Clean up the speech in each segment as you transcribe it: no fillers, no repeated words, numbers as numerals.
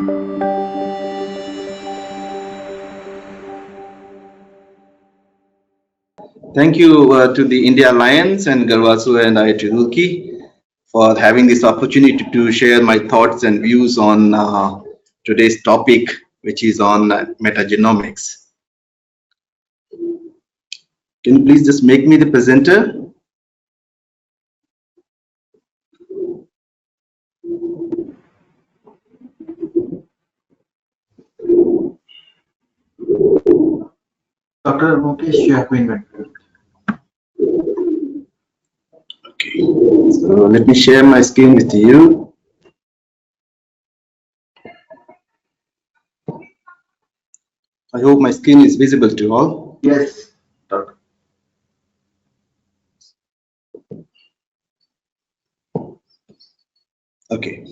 Thank you to the India Alliance and GADVASU and IIT Roorkee for having this opportunity to share my thoughts and views on today's topic, which is on metagenomics. Can you please just make me the presenter? Dr. Mukesh, you have been invited. Okay, so let me share my screen with you. I hope my screen is visible to all. Yes, Doctor. Okay.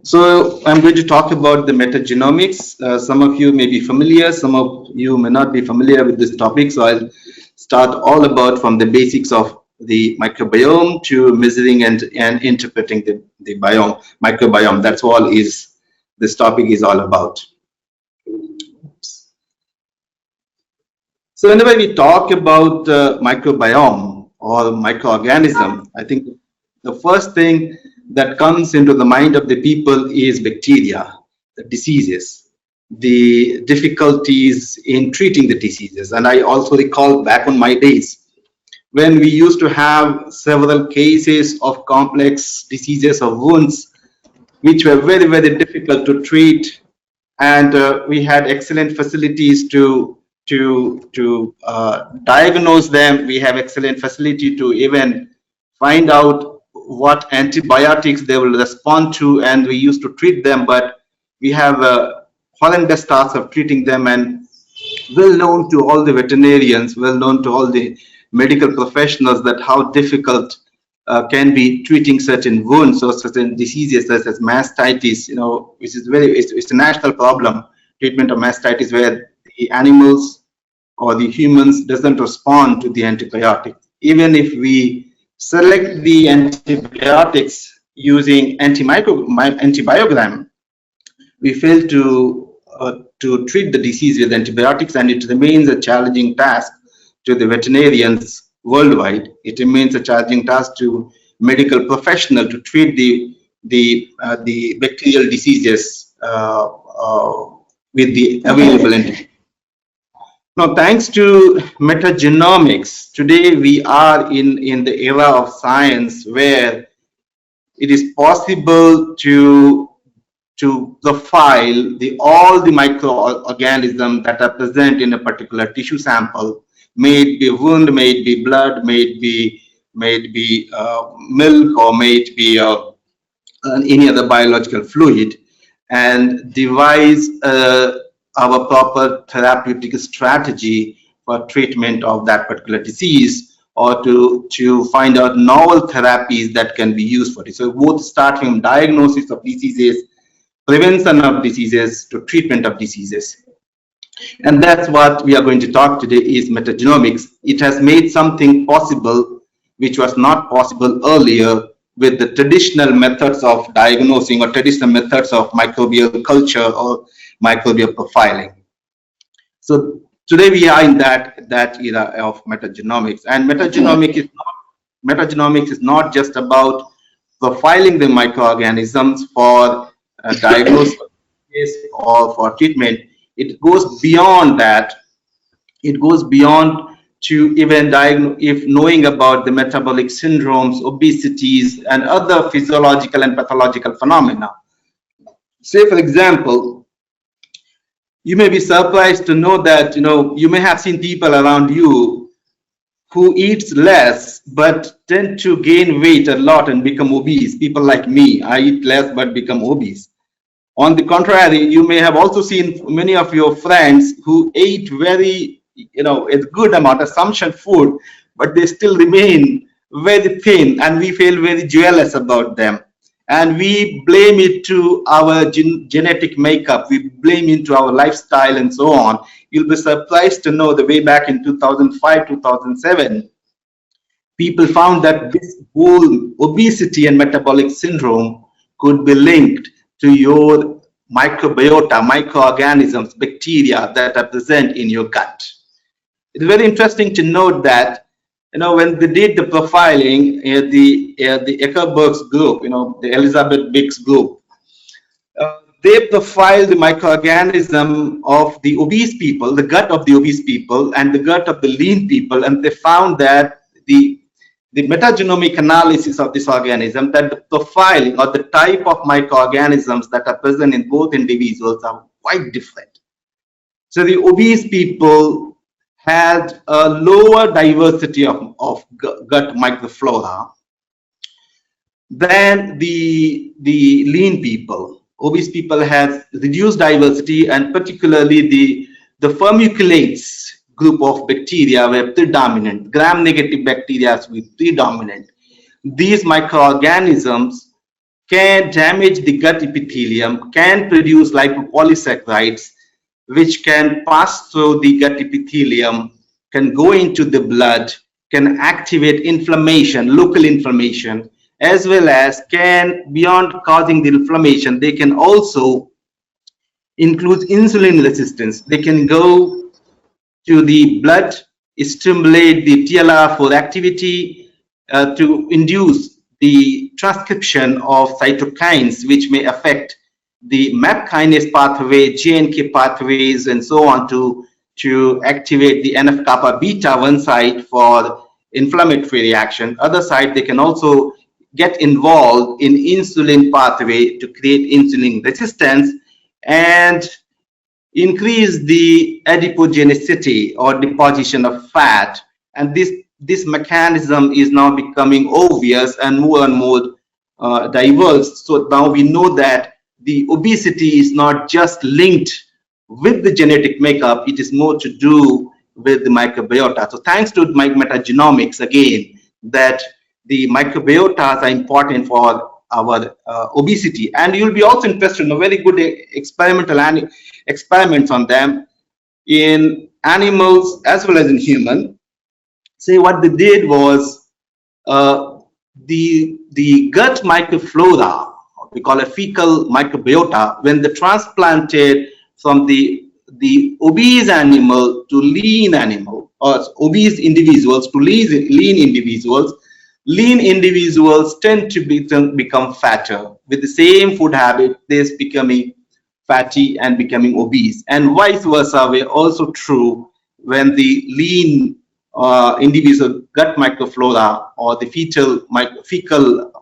So I'm going to talk about the metagenomics. Some of you may be familiar, some of you may not be familiar with this topic. So I'll start all about from the basics of the microbiome to measuring and interpreting the microbiome. That's all this topic is all about. So whenever we talk about microbiome or microorganism, I think the first thing that comes into the mind of the people is bacteria, the diseases, the difficulties in treating the diseases. And I also recall back on my days when we used to have several cases of complex diseases or wounds, which were very, very difficult to treat. And we had excellent facilities to diagnose them. We have excellent facility to even find out what antibiotics they will respond to, and we used to treat them. But we have horrendous tasks of treating them, and well known to all the veterinarians, well known to all the medical professionals, that how difficult can be treating certain wounds or certain diseases such as mastitis, which is it's a national problem, treatment of mastitis, where the animals or the humans doesn't respond to the antibiotic. Even if we select the antibiotics using antibiogram, we fail to treat the disease with antibiotics, and it remains a challenging task to the veterinarians worldwide. It remains a challenging task to medical professionals to treat the bacterial diseases with the available antibiotics. Now, thanks to metagenomics, today we are in the era of science where it is possible to profile all the microorganisms that are present in a particular tissue sample, may it be wound, may it be blood, may it be milk, or may it be any other biological fluid, and devise our proper therapeutic strategy for treatment of that particular disease, or to find out novel therapies that can be used for it. So both start from diagnosis of diseases, prevention of diseases, to treatment of diseases. And that's what we are going to talk today, is metagenomics. It has made something possible which was not possible earlier with the traditional methods of diagnosing or traditional methods of microbial culture or microbial profiling. So today we are in that era of metagenomics, and metagenomics is not just about profiling the microorganisms for diagnosis or for treatment. It goes beyond that. It goes beyond to even diagnose, if knowing about the metabolic syndromes, obesities, and other physiological and pathological phenomena. Say, for example, you may be surprised to know that you may have seen people around you who eats less but tend to gain weight a lot and become obese. People like me, I eat less but become obese. On the contrary, you may have also seen many of your friends who ate very, a good amount of assumption food, but they still remain very thin, and we feel very jealous about them. And we blame it to our genetic makeup, we blame it to our lifestyle and so on. You'll be surprised to know the way back in 2005, 2007, people found that this whole obesity and metabolic syndrome could be linked to your microbiota, microorganisms, bacteria that are present in your gut. It's very interesting to note that, when they did the profiling, the Eckerberg's group, the Elizabeth Biggs group, they profiled the microorganism of the obese people, the gut of the obese people, and the gut of the lean people, and they found that the metagenomic analysis of this organism, that the profiling or the type of microorganisms that are present in both individuals are quite different. So the obese people had a lower diversity of gut microflora than the lean people. Obese people have reduced diversity, and particularly the vermiculates group of bacteria were predominant. Gram-negative bacteria were predominant. These microorganisms can damage the gut epithelium, can produce lipopolysaccharides, which can pass through the gut epithelium, can go into the blood, can activate inflammation, local inflammation, as well as can, beyond causing the inflammation, they can also include insulin resistance. They can go to the blood, stimulate the TLR4 activity to induce the transcription of cytokines, which may affect the MAP kinase pathway, JNK pathways, and so on to activate the NF-kappa beta, one side for inflammatory reaction. Other side, they can also get involved in insulin pathway to create insulin resistance and increase the adipogenicity or deposition of fat. And this mechanism is now becoming obvious and more diverse. So now we know that the obesity is not just linked with the genetic makeup, it is more to do with the microbiota. So thanks to metagenomics, again, that the microbiotas are important for our obesity. And you'll be also interested in a very good experimental experiments on them in animals as well as in human. Say what they did was the gut microflora, we call it fecal microbiota, when they transplanted from the obese animal to lean animal, or obese individuals to lean individuals, lean individuals tend to become fatter. With the same food habit, they're becoming fatty and becoming obese. And vice versa were also true when the lean individual gut microflora or the fecal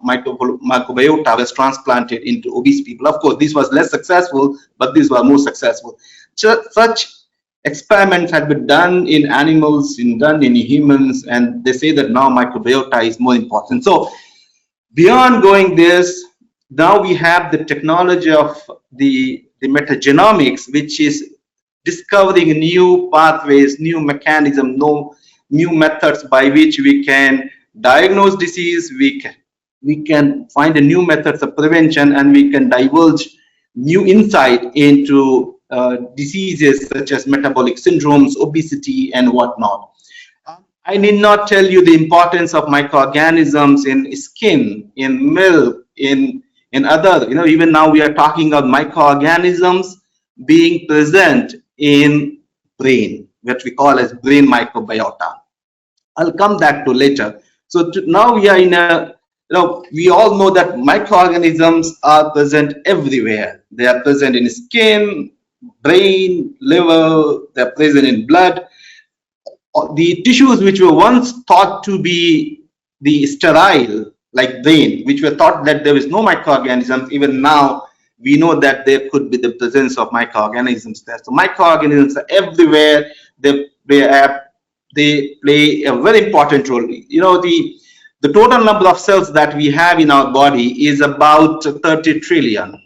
microbiota was transplanted into obese people. Of course, this was less successful, but these were more successful. Such experiments have been done in animals, done in humans, and they say that now microbiota is more important. So beyond going this, now we have the technology of the metagenomics, which is discovering new pathways, new mechanisms, new methods by which we can diagnose disease, we can find a new methods of prevention, and we can divulge new insight into diseases such as metabolic syndromes, obesity, and whatnot. I need not tell you the importance of microorganisms in skin, in milk, in other, even now we are talking of microorganisms being present in brain, what we call as brain microbiota. I'll come back to later. So now we are in a, we all know that microorganisms are present everywhere. They are present in skin, brain, liver, they're present in blood. The tissues which were once thought to be the sterile, like brain, which were thought that there is no microorganisms, even now we know that there could be the presence of microorganisms there. So microorganisms are everywhere. They play a very important role. The total number of cells that we have in our body is about 30 trillion.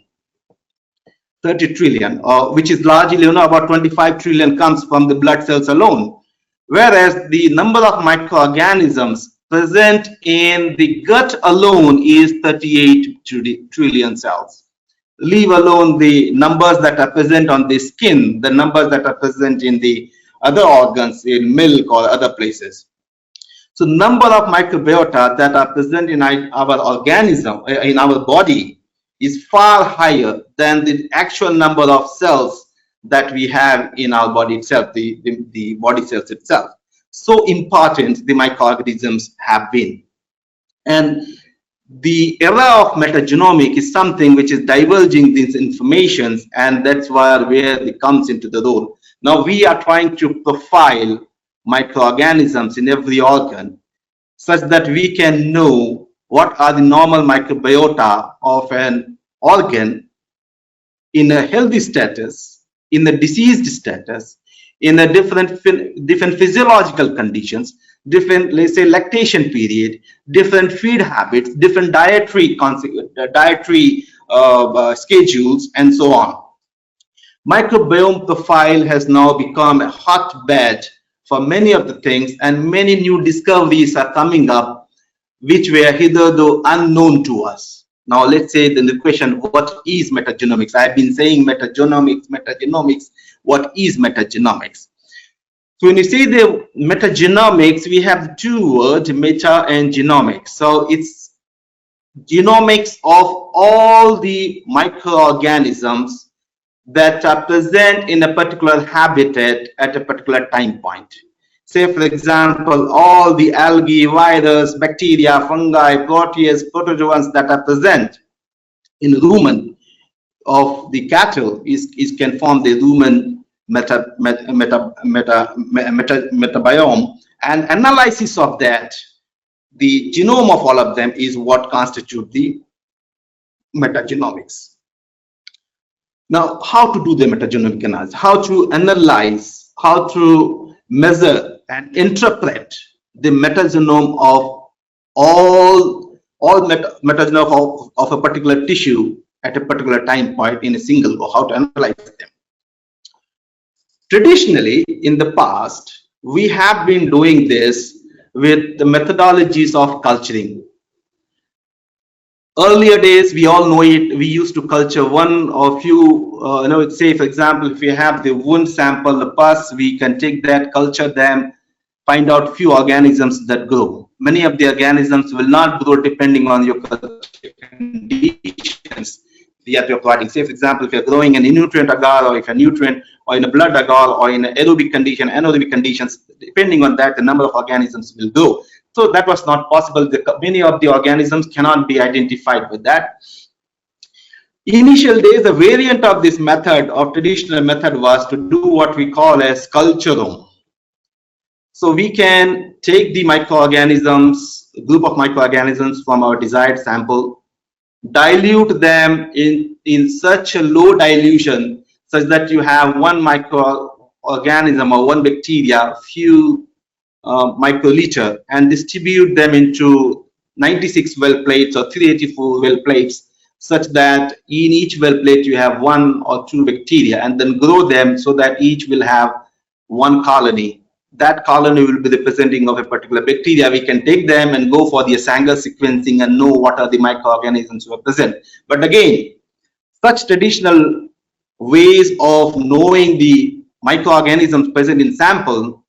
30 trillion, which is largely, about 25 trillion comes from the blood cells alone. Whereas the number of microorganisms present in the gut alone is 38 trillion cells. Leave alone the numbers that are present on the skin, the numbers that are present in the other organs, in milk or other places. So number of microbiota that are present in our organism, in our body, is far higher than the actual number of cells that we have in our body itself, the body cells itself. So important the microorganisms have been. And the era of metagenomic is something which is diverging these informations, and that's where it comes into the role. Now we are trying to profile microorganisms in every organ such that we can know what are the normal microbiota of an organ in a healthy status, in a diseased status, in a different physiological conditions, different, let's say, lactation period, different feed habits, different dietary schedules, and so on. Microbiome profile has now become a hotbed for many of the things, and many new discoveries are coming up which were hitherto unknown to us. Now let's say the question, what is metagenomics? I've been saying metagenomics. What is metagenomics? So when you say the metagenomics, we have two words, meta and genomics. So it's genomics of all the microorganisms that are present in a particular habitat at a particular time point. Say, for example, all the algae, virus, bacteria, fungi, protozoans that are present in rumen of the cattle can form the rumen metabiome, and analysis of that, the genome of all of them, is what constitute the metagenomics. Now, how to do the metagenomic analysis? How to analyze, how to measure and interpret the metagenome of all metagenome of a particular tissue at a particular time point in a single go, how to analyze them. Traditionally, in the past, we have been doing this with the methodologies of culturing. Earlier days, we all know it, we used to culture one or few, say, for example, if we have the wound sample, the pus, we can take that, culture them, find out few organisms that grow. Many of the organisms will not grow depending on your conditions that you're providing. Say, for example, if you're growing in a nutrient agar, or if a nutrient, or in a blood agar, or in an aerobic condition, anaerobic conditions, depending on that, the number of organisms will grow. So that was not possible. Many of the organisms cannot be identified with that. Initial days, the variant of this method, of traditional method, was to do what we call as culturome. So we can take the microorganisms, a group of microorganisms from our desired sample, dilute them in such a low dilution such that you have one microorganism or one bacteria, few microliter, and distribute them into 96 well plates or 384 well plates, such that in each well plate you have one or two bacteria, and then grow them so that each will have one colony. That colony will be representing of a particular bacteria. We can take them and go for the Sanger sequencing and know what are the microorganisms who are present. But again, such traditional ways of knowing the microorganisms present in sample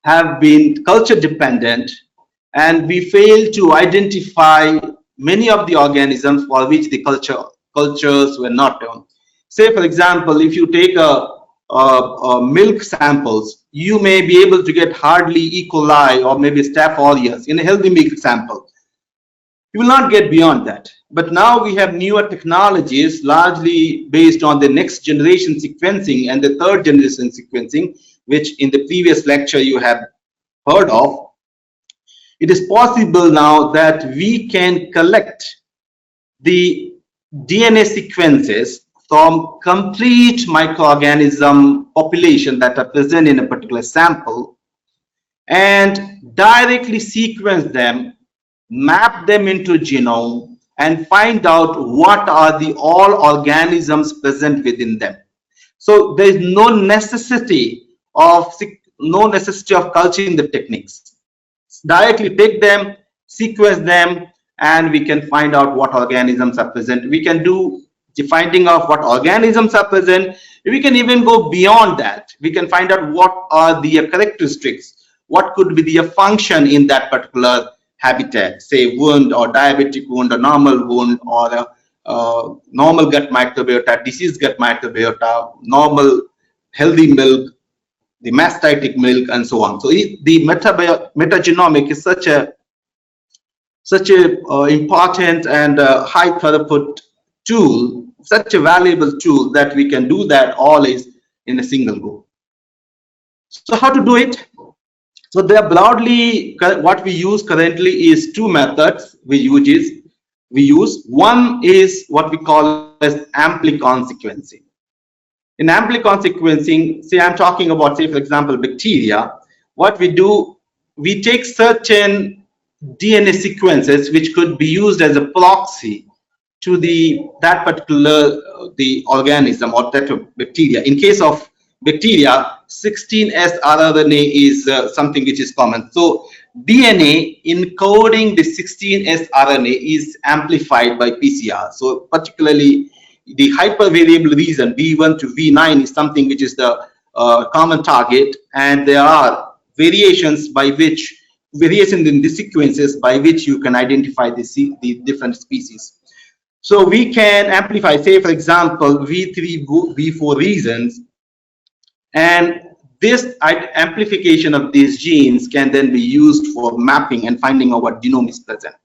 have been culture dependent, and we fail to identify many of the organisms for which the cultures were not done. Say, for example, if you take a milk samples, you may be able to get hardly E. coli or maybe Staph aureus in a healthy milk sample. You will not get beyond that. But now we have newer technologies, largely based on the next generation sequencing and the third generation sequencing, which in the previous lecture you have heard of. It is possible now that we can collect the DNA sequences from complete microorganism population that are present in a particular sample and directly sequence them, map them into genome, and find out what are the all organisms present within them. So there is no necessity of culturing the techniques. Directly take them, sequence them, and we can find out what organisms are present. We can do the finding of what organisms are present. We can even go beyond that. We can find out what are the characteristics, what could be the function in that particular habitat, say wound or diabetic wound or normal wound or normal gut microbiota, diseased gut microbiota, normal healthy milk, the mastitic milk, and so on. So the metagenomic is such a important and high throughput tool, such a valuable tool that we can do that all is in a single go. So how to do it? So they are broadly, what we use currently is two methods we use. One is what we call as amplicon sequencing. In amplicon sequencing, say I'm talking about, say for example, bacteria. What we do, we take certain DNA sequences which could be used as a proxy to that particular the organism or that bacteria. In case of bacteria, 16S rRNA is something which is common. So DNA encoding the 16S RNA is amplified by PCR. So particularly the hypervariable region V1 to V9 is something which is the common target, and there are variations in the sequences by which you can identify the different species. So we can amplify, say for example, V3, V4 regions, and this amplification of these genes can then be used for mapping and finding out what genome is present.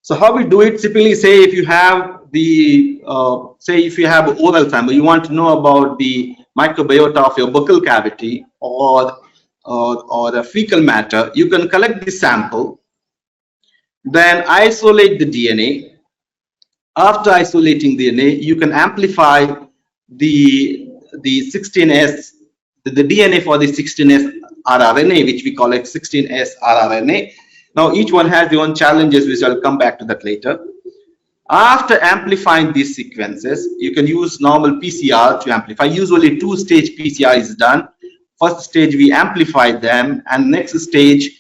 So how we do it, typically, say if you have if you have oral sample, you want to know about the microbiota of your buccal cavity or the fecal matter, you can collect the sample, then isolate the DNA. After isolating DNA, you can amplify the 16S, the DNA for the 16S rRNA, which we call it 16S rRNA. Now each one has their own challenges, which I'll come back to that later. After amplifying these sequences, you can use normal PCR to amplify. Usually two-stage PCR is done. First stage we amplify them, and next stage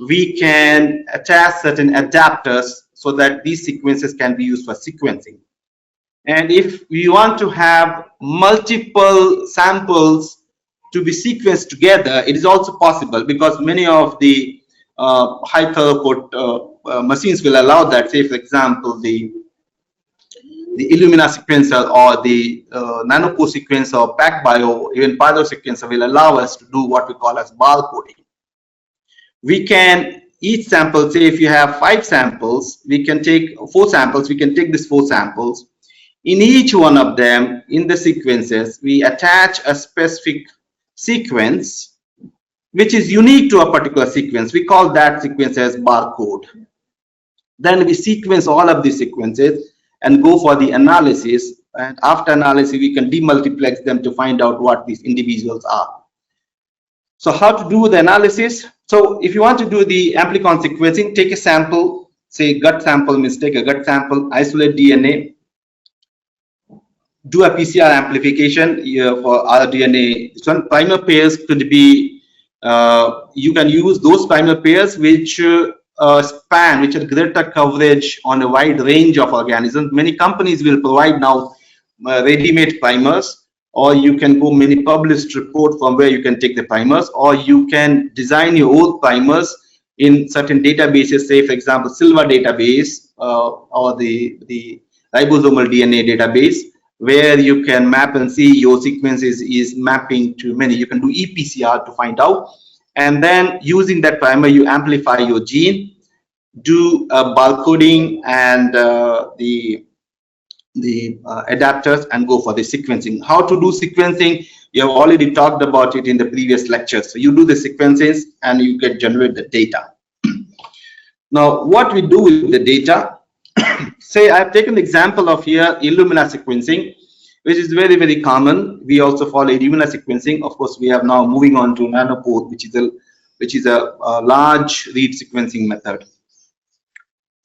we can attach certain adapters so that these sequences can be used for sequencing. And if we want to have multiple samples to be sequenced together, it is also possible, because many of the high throughput machines will allow that. Say for example, the Illumina sequencer or the nanopore sequencer or PacBio, even Pyro sequencer will allow us to do what we call as barcoding. We can, each sample, say if you have 5 samples, we can take 4 samples, we can take these 4 samples. In each one of them, in the sequences, we attach a specific sequence which is unique to a particular sequence. We call that sequence as barcode. Then we sequence all of these sequences and go for the analysis, and after analysis we can demultiplex them to find out what these individuals are. So how to do the analysis? So if you want to do the amplicon sequencing, take a sample, say gut sample, means take a gut sample, isolate DNA, do a PCR amplification for rDNA. Some primer pairs could be, you can use those primer pairs which span, which are greater coverage on a wide range of organisms. Many companies will provide now ready-made primers, or you can go many published report from where you can take the primers, or you can design your own primers in certain databases, say for example Silva database or the ribosomal DNA database, where you can map and see your sequences is mapping to many. You can do ePCR to find out, and then using that primer you amplify your gene, do barcoding and the adapters, and go for the sequencing. How to do sequencing, you have already talked about it in the previous lectures. So you do the sequences and you can generate the data. Now what we do with the data, say I have taken the example of here Illumina sequencing, which is very, very common. We also follow Illumina sequencing. Of course, we are now moving on to nanopore, which is a large read sequencing method.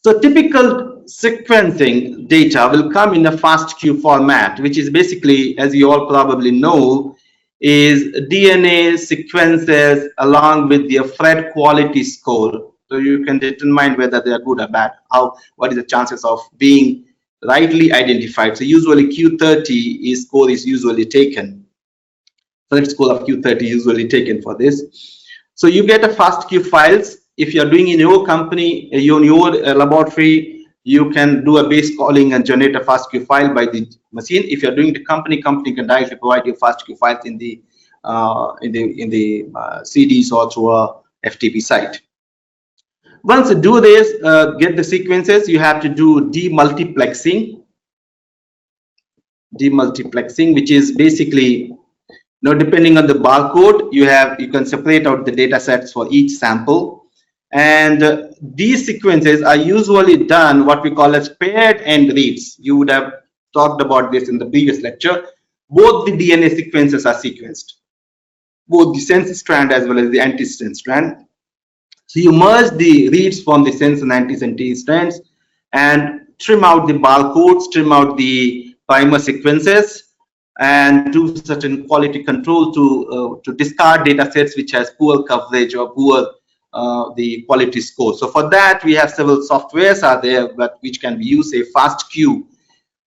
So typical sequencing data will come in a FASTQ format, which is basically, as you all probably know, is DNA sequences along with their Phred quality score. So you can determine whether they are good or bad. What is the chances of being rightly identified? So usually Q30 score is usually taken. Phred score of Q30 usually taken for this. So you get a FASTQ files. If you are doing in your company, in your laboratory, you can do a base calling and generate a FASTQ file by the machine. If you're doing the company can directly provide your FASTQ files in the CDs or through a FTP site. Once you do this, get the sequences, you have to do demultiplexing, which is basically, depending on the barcode, you can separate out the data sets for each sample. And these sequences are usually done what we call as paired end reads. You would have talked about this in the previous lecture. Both the DNA sequences are sequenced, both the sense strand as well as the antisense strand. So you merge the reads from the sense and antisense strands and trim out the barcodes, trim out the primer sequences, and do certain quality control to discard data sets which has poor coverage or poor the quality score. So for that, we have several softwares are there, but which can be used, say FastQ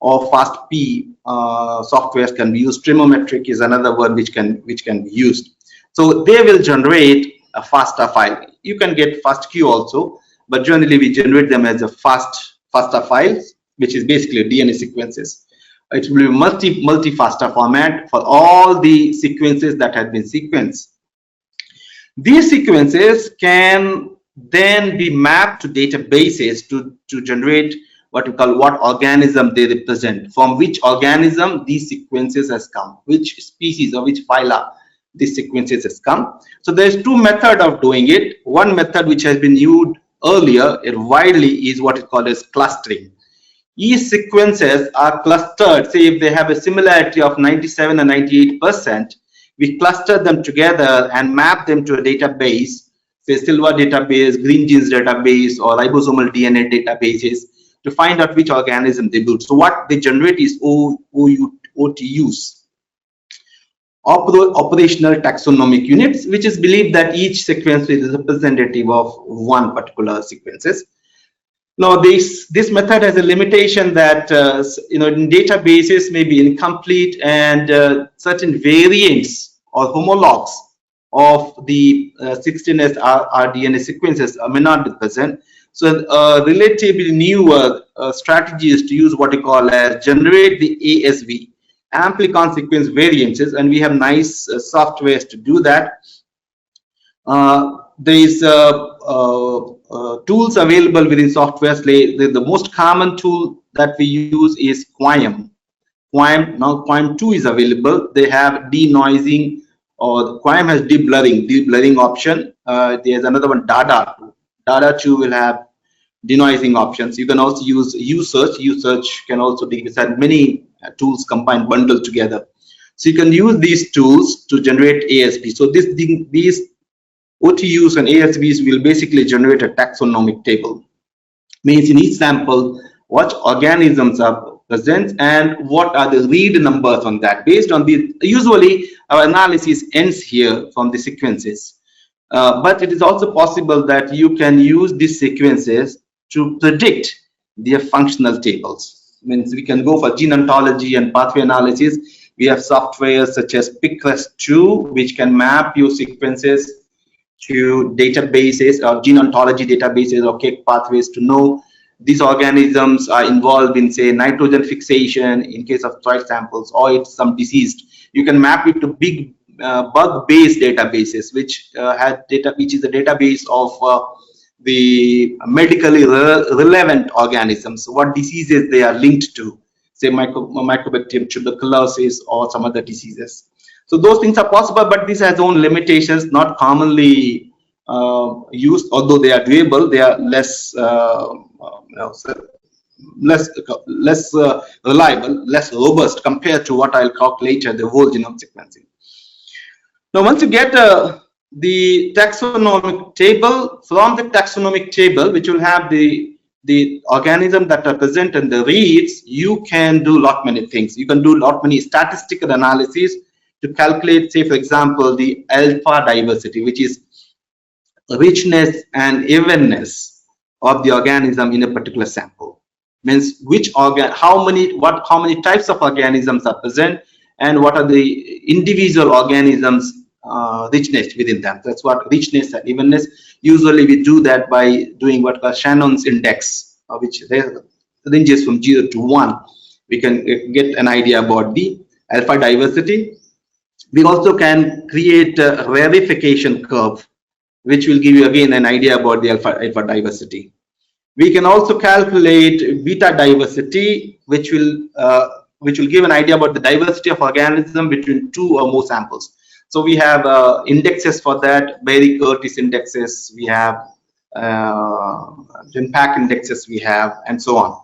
or FastP softwares can be used. Trigonometric is another one which can be used. So they will generate a FASTA file. You can get FastQ also, but generally we generate them as a FASTA files, which is basically DNA sequences. It will be multi-FASTA format for all the sequences that have been sequenced. These sequences can then be mapped to databases to generate what we call what organism they represent, from which organism these sequences has come, which species or which phyla these sequences has come. So there's two methods of doing it. One method which has been used earlier widely is what is called as clustering. Each sequences are clustered. Say if they have a similarity of 97 and 98%, we cluster them together and map them to a database, say Silva database, Green Genes database, or ribosomal DNA databases, to find out which organism they build. So what they generate is OTUs, operational taxonomic units, which is believed that each sequence is representative of one particular sequences. Now, this method has a limitation that in databases may be incomplete, and certain variants or homologs of the 16S rDNA sequences may not be present. So, relatively newer strategy is to use what we call as generate the ASV, amplicon sequence variances, and we have nice softwares to do that. There is tools available within software. The most common tool that we use is QIAM. Now QIAM 2 is available. They have denoising, or QIAM has deblurring option. There's another one, DADA. DADA 2 will have denoising options. You can also use usearch. Usearch can also be, it's had many tools combined, bundled together. So you can use these tools to generate ASV. So these OTUs and ASVs will basically generate a taxonomic table. Means in each sample, what organisms are present and what are the read numbers on that. Based on these, usually our analysis ends here from the sequences. But it is also possible that you can use these sequences to predict their functional tables. Means we can go for gene ontology and pathway analysis. We have software such as PicRes2, which can map your sequences to databases or gene ontology databases or cake pathways to know these organisms are involved in, say, nitrogen fixation in case of soil samples, or it's some diseased. You can map it to big bug-based databases, which is a database of the medically relevant organisms, what diseases they are linked to, say Mycobacterium tuberculosis or some other diseases. So those things are possible, but this has own limitations, not commonly used, although they are doable. They are less reliable, less robust compared to what I'll talk later, the whole genome sequencing. Now, once you get the taxonomic table, from the taxonomic table, which will have the organism that are present and the reads, you can do lot many things. You can do lot many statistical analysis to calculate, say, for example, the alpha diversity, which is richness and evenness of the organism in a particular sample. Means how many types of organisms are present, and what are the individual organisms richness within them. That's what richness and evenness. Usually we do that by doing what called Shannon's index. which ranges from 0 to 1. We can get an idea about the alpha diversity. We also can create a rarefication curve, which will give you again an idea about the alpha diversity. We can also calculate beta diversity, which will give an idea about the diversity of organism between two or more samples. So we have indexes for that, Berry-Curtis indexes, we have impact indexes we have, and so on.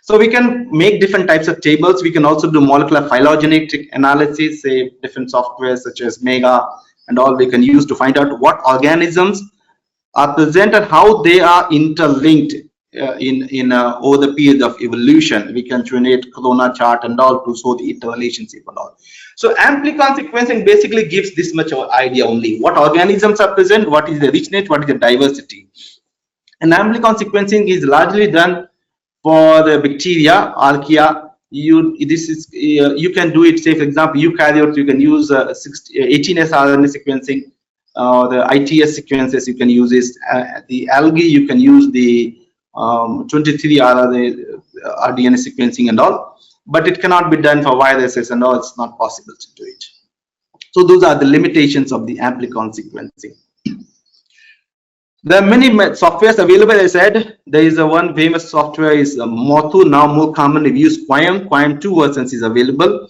So we can make different types of tables. We can also do molecular phylogenetic analysis, say different software such as Mega and all we can use to find out what organisms are present and how they are interlinked over the period of evolution. We can generate corona chart and all to show the interrelationship and all. So amplicon sequencing basically gives this much of idea only: what organisms are present, what is the richness, what is the diversity. And amplicon sequencing is largely done for the bacteria, archaea. You can do it. Say for example, eukaryotes, you can use 18S RNA sequencing. The ITS sequences you can use this. The algae you can use the 23 RDNA sequencing and all, but it cannot be done for viruses and all. It's not possible to do it. So those are the limitations of the amplicon sequencing. There are many softwares available. As I said, there is one famous software is Mothu, now more commonly used QIAM. QIAM 2 versions is available.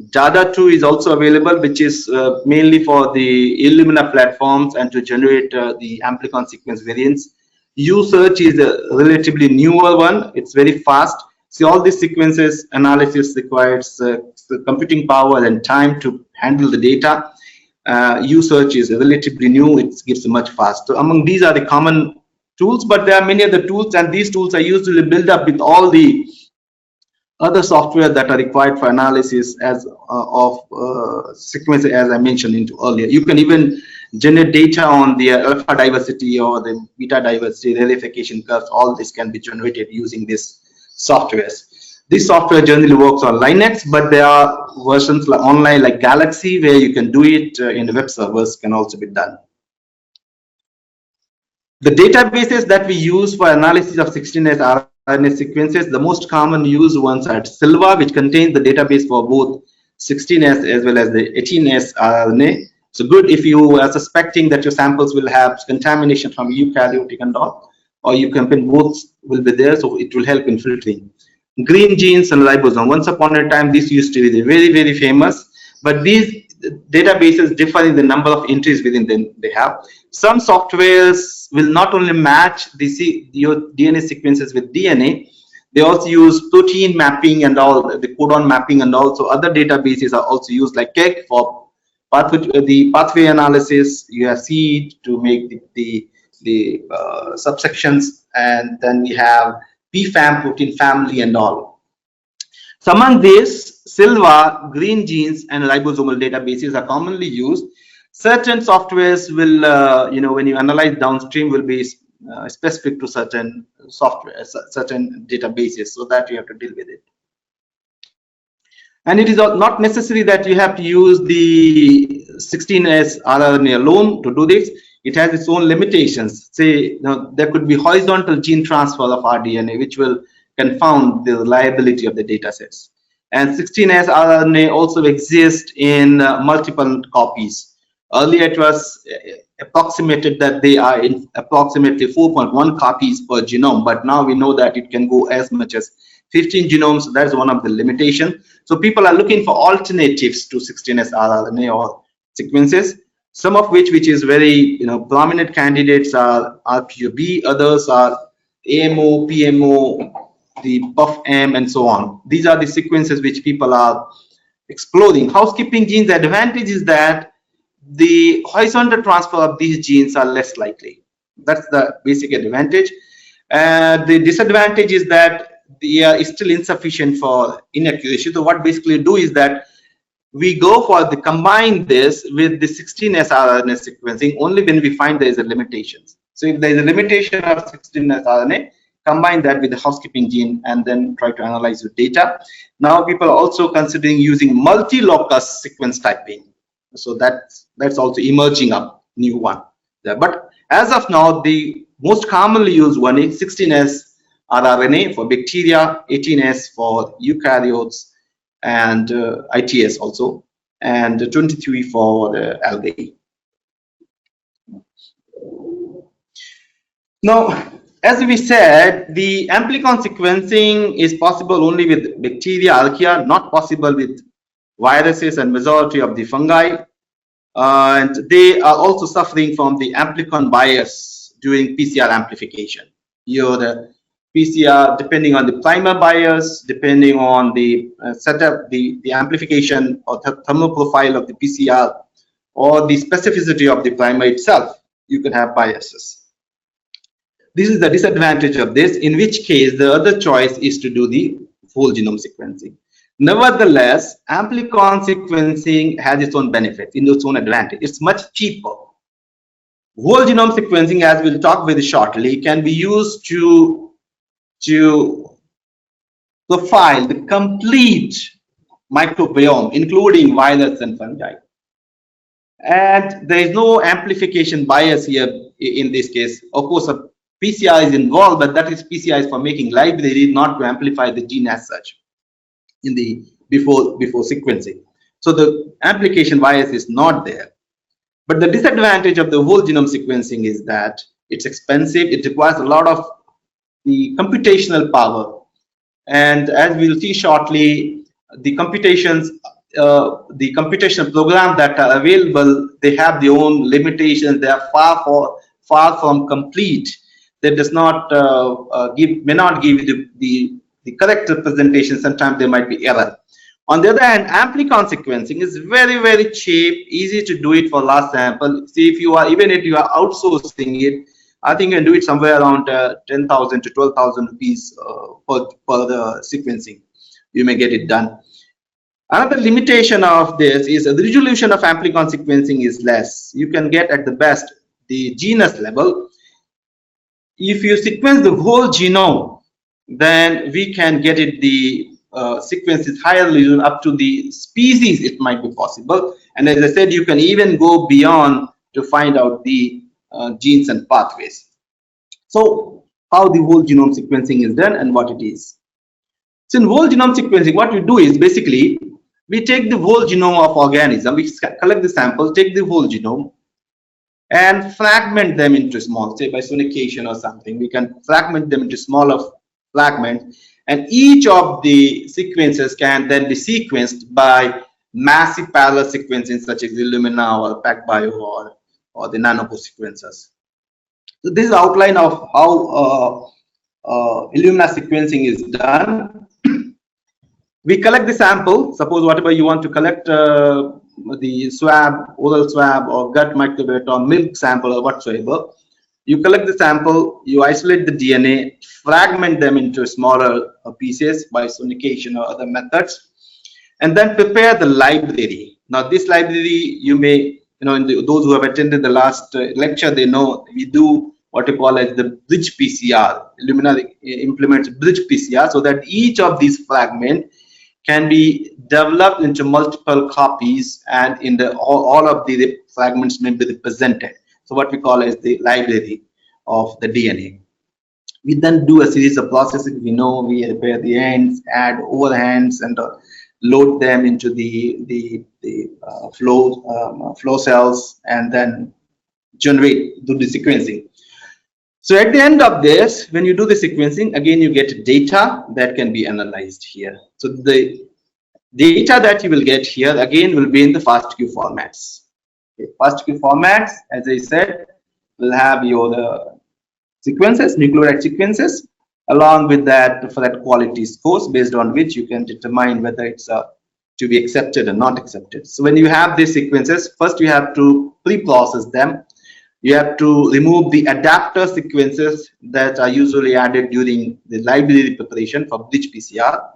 Dada 2 is also available, which is mainly for the Illumina platforms and to generate the amplicon sequence variants. uSearch is a relatively newer one. It's very fast. See, all these sequences analysis requires computing power and time to handle the data. uSearch is relatively new. It gives much faster. Among these are the common tools, but there are many other tools, and these tools are usually built up with all the other software that are required for analysis of sequences, as I mentioned earlier. You can even generate data on the alpha diversity or the beta diversity, rarefication curves. All this can be generated using these softwares. This software generally works on Linux, but there are versions online like Galaxy where you can do it in the web servers, can also be done. The databases that we use for analysis of 16S RNA sequences, the most common used ones are Silva, which contains the database for both 16S as well as the 18S RNA. So good if you are suspecting that your samples will have contamination from eukaryotic and all, or you can both will be there, so it will help in filtering. Green genes and ribosome. Once upon a time, this used to be very, very famous, but these databases differ in the number of entries within them they have. Some softwares will not only match your DNA sequences with DNA, they also use protein mapping and all, the codon mapping, and also other databases are also used like KEGG for the pathway analysis. You have seed to make the subsections, and then we have PFAM, protein family, and all. So among these, Silva, green genes, and ribosomal databases are commonly used. Certain softwares will, when you analyze downstream, will be specific to certain software, certain databases, so that you have to deal with it. And it is not necessary that you have to use the 16S rRNA alone to do this. It has its own limitations. Say, there could be horizontal gene transfer of RDNA, which will confound the reliability of the data sets. And 16S rRNA also exists in multiple copies. Earlier, it was approximated that they are in approximately 4.1 copies per genome, but now we know that it can go as much as 15 genomes. So that's one of the limitations. So people are looking for alternatives to 16S rRNA or sequences. Some of which is very prominent candidates are RPUB, others are AMO, PMO, the PUFM, and so on. These are the sequences which people are exploring. Housekeeping genes, the advantage is that the horizontal transfer of these genes are less likely. That's the basic advantage. The disadvantage is that they are still insufficient for inaccuracy. So what basically do is that we go for the combine this with the 16S RNA sequencing only when we find there is a limitations. So if there is a limitation of 16S RNA, combine that with the housekeeping gene and then try to analyze your data. Now people are also considering using multi-locus sequence typing. So that's also emerging up, new one. But as of now, the most commonly used one is 16S rRNA for bacteria, 18S for eukaryotes, and ITS also, and 23 for algae. Now, as we said, the amplicon sequencing is possible only with bacteria, archaea, not possible with viruses and majority of the fungi. And they are also suffering from the amplicon bias during PCR amplification. Your PCR, depending on the primer bias, depending on the setup, the amplification or the thermal profile of the PCR, or the specificity of the primer itself, you can have biases. This is the disadvantage of this, in which case the other choice is to do the whole genome sequencing. Nevertheless, amplicon sequencing has its own benefits, in its own advantage. It's much cheaper. Whole genome sequencing, as we'll talk very shortly, can be used to profile the complete microbiome, including viruses and fungi. And there is no amplification bias here in this case. Of course, a PCR is involved, but that is PCR is for making library, not to amplify the gene as such in the before sequencing. So the amplification bias is not there. But the disadvantage of the whole genome sequencing is that it's expensive. It requires a lot of the computational power. And as we'll see shortly, the computational programs that are available, they have their own limitations. They are far from complete. That does not may not give you the correct representation. Sometimes there might be error. On the other hand, amplicon sequencing is very cheap, easy to do it for large sample. See, if you are outsourcing it, I think you can do it somewhere around 10,000 to 12,000 rupees for the sequencing. You may get it done. Another limitation of this is the resolution of amplicon sequencing is less. You can get at the best the genus level. If you sequence the whole genome, then we can get it the sequence is higher resolution up to the species. It might be possible, and as I said, you can even go beyond to find out the genes and pathways. So, how the whole genome sequencing is done and what it is. So, in whole genome sequencing, what we do is basically we take the whole genome of organism, we collect the samples, take the whole genome, and fragment them into small, say by sonication or something. We can fragment them into smaller fragments, and each of the sequences can then be sequenced by massive parallel sequencing such as Illumina or PacBio or the nanopore sequencers. So this is the outline of how Illumina sequencing is done. We collect the sample, suppose whatever you want to collect, the swab, oral swab or gut microbiota or milk sample or whatsoever. You collect the sample, you isolate the DNA, fragment them into smaller pieces by sonication or other methods, and then prepare the library. Now this library, you may, those who have attended the last lecture, they know we do what we call as the bridge PCR. Illumina implements bridge PCR so that each of these fragments can be developed into multiple copies, and in the all of the fragments may be represented. So what we call as the library of the DNA. We then do a series of processes. We repair the ends, add overhands, and load them into the flow cells, and then do the sequencing. So at the end of this, when you do the sequencing, again you get data that can be analyzed here. So the data that you will get here again will be in the FASTQ formats. Okay, FASTQ formats, as I said, will have your sequences, nucleotide sequences, along with that for that quality scores based on which you can determine whether it's to be accepted or not accepted. So when you have these sequences, first you have to pre-process them. You have to remove the adapter sequences that are usually added during the library preparation for bridge PCR.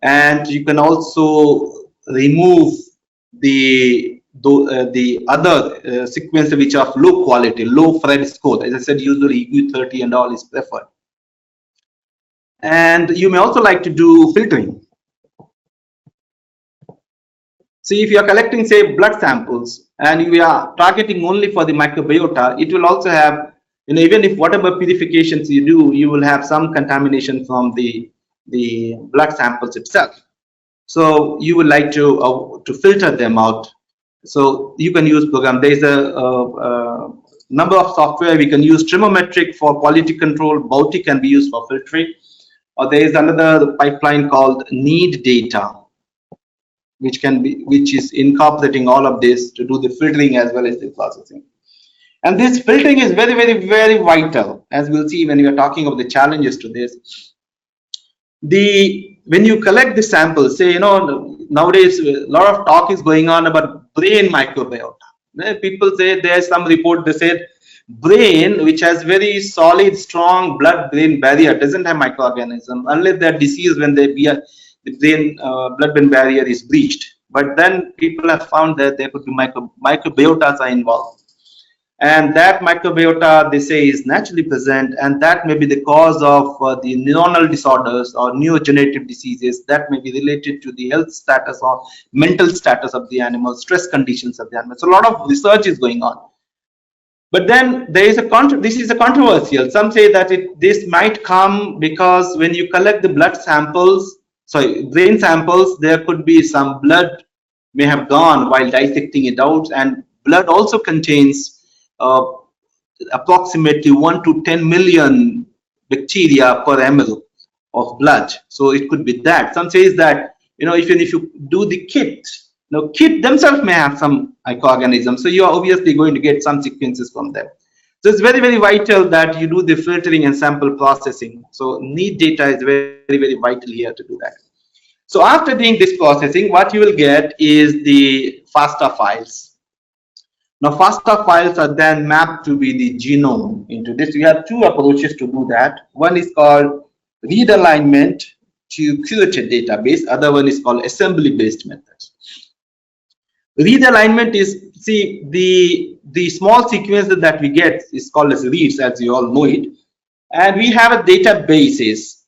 And you can also remove the other sequences which are of low quality, low Fred score. As I said, usually U30 and all is preferred. And you may also like to do filtering. So if you are collecting, say, blood samples, and you are targeting only for the microbiota, it will also have even if whatever purifications you do, you will have some contamination from the blood samples itself. So you would like to filter them out. So you can use program. There is a number of software we can use. Trigonometric for quality control. Bautic can be used for filtering. Or there is another pipeline called need data, which is incorporating all of this to do the filtering as well as the processing. And this filtering is very, very, very vital, as we'll see when we are talking of the challenges to this. When you collect the samples, say, nowadays a lot of talk is going on about brain microbiota. People say there's some report, they said brain, which has very solid, strong blood-brain barrier, doesn't have microorganism unless they're diseased when the brain blood-brain barrier is breached. But then people have found that there could be microbiotas are involved. And that microbiota, they say, is naturally present, and that may be the cause of the neuronal disorders or neurodegenerative diseases that may be related to the health status or mental status of the animal, stress conditions of the animal. So a lot of research is going on. But then there is this is a controversial. Some say that this might come because when you collect the blood samples, brain samples, there could be some blood may have gone while dissecting it out, and blood also contains approximately 1 to 10 million bacteria per ml of blood. So it could be that. Some says that, even if you do the kit, kit themselves may have some microorganisms. So you are obviously going to get some sequences from them. So it's very, very vital that you do the filtering and sample processing. So need data is very, very vital here to do that. So after doing this processing, what you will get is the FASTA files. Now, FASTA files are then mapped to be the genome into this. We have two approaches to do that. One is called read alignment to curated database. Other one is called assembly-based methods. Read alignment is, see, the small sequence that we get is called as reads, as you all know it. And we have a databases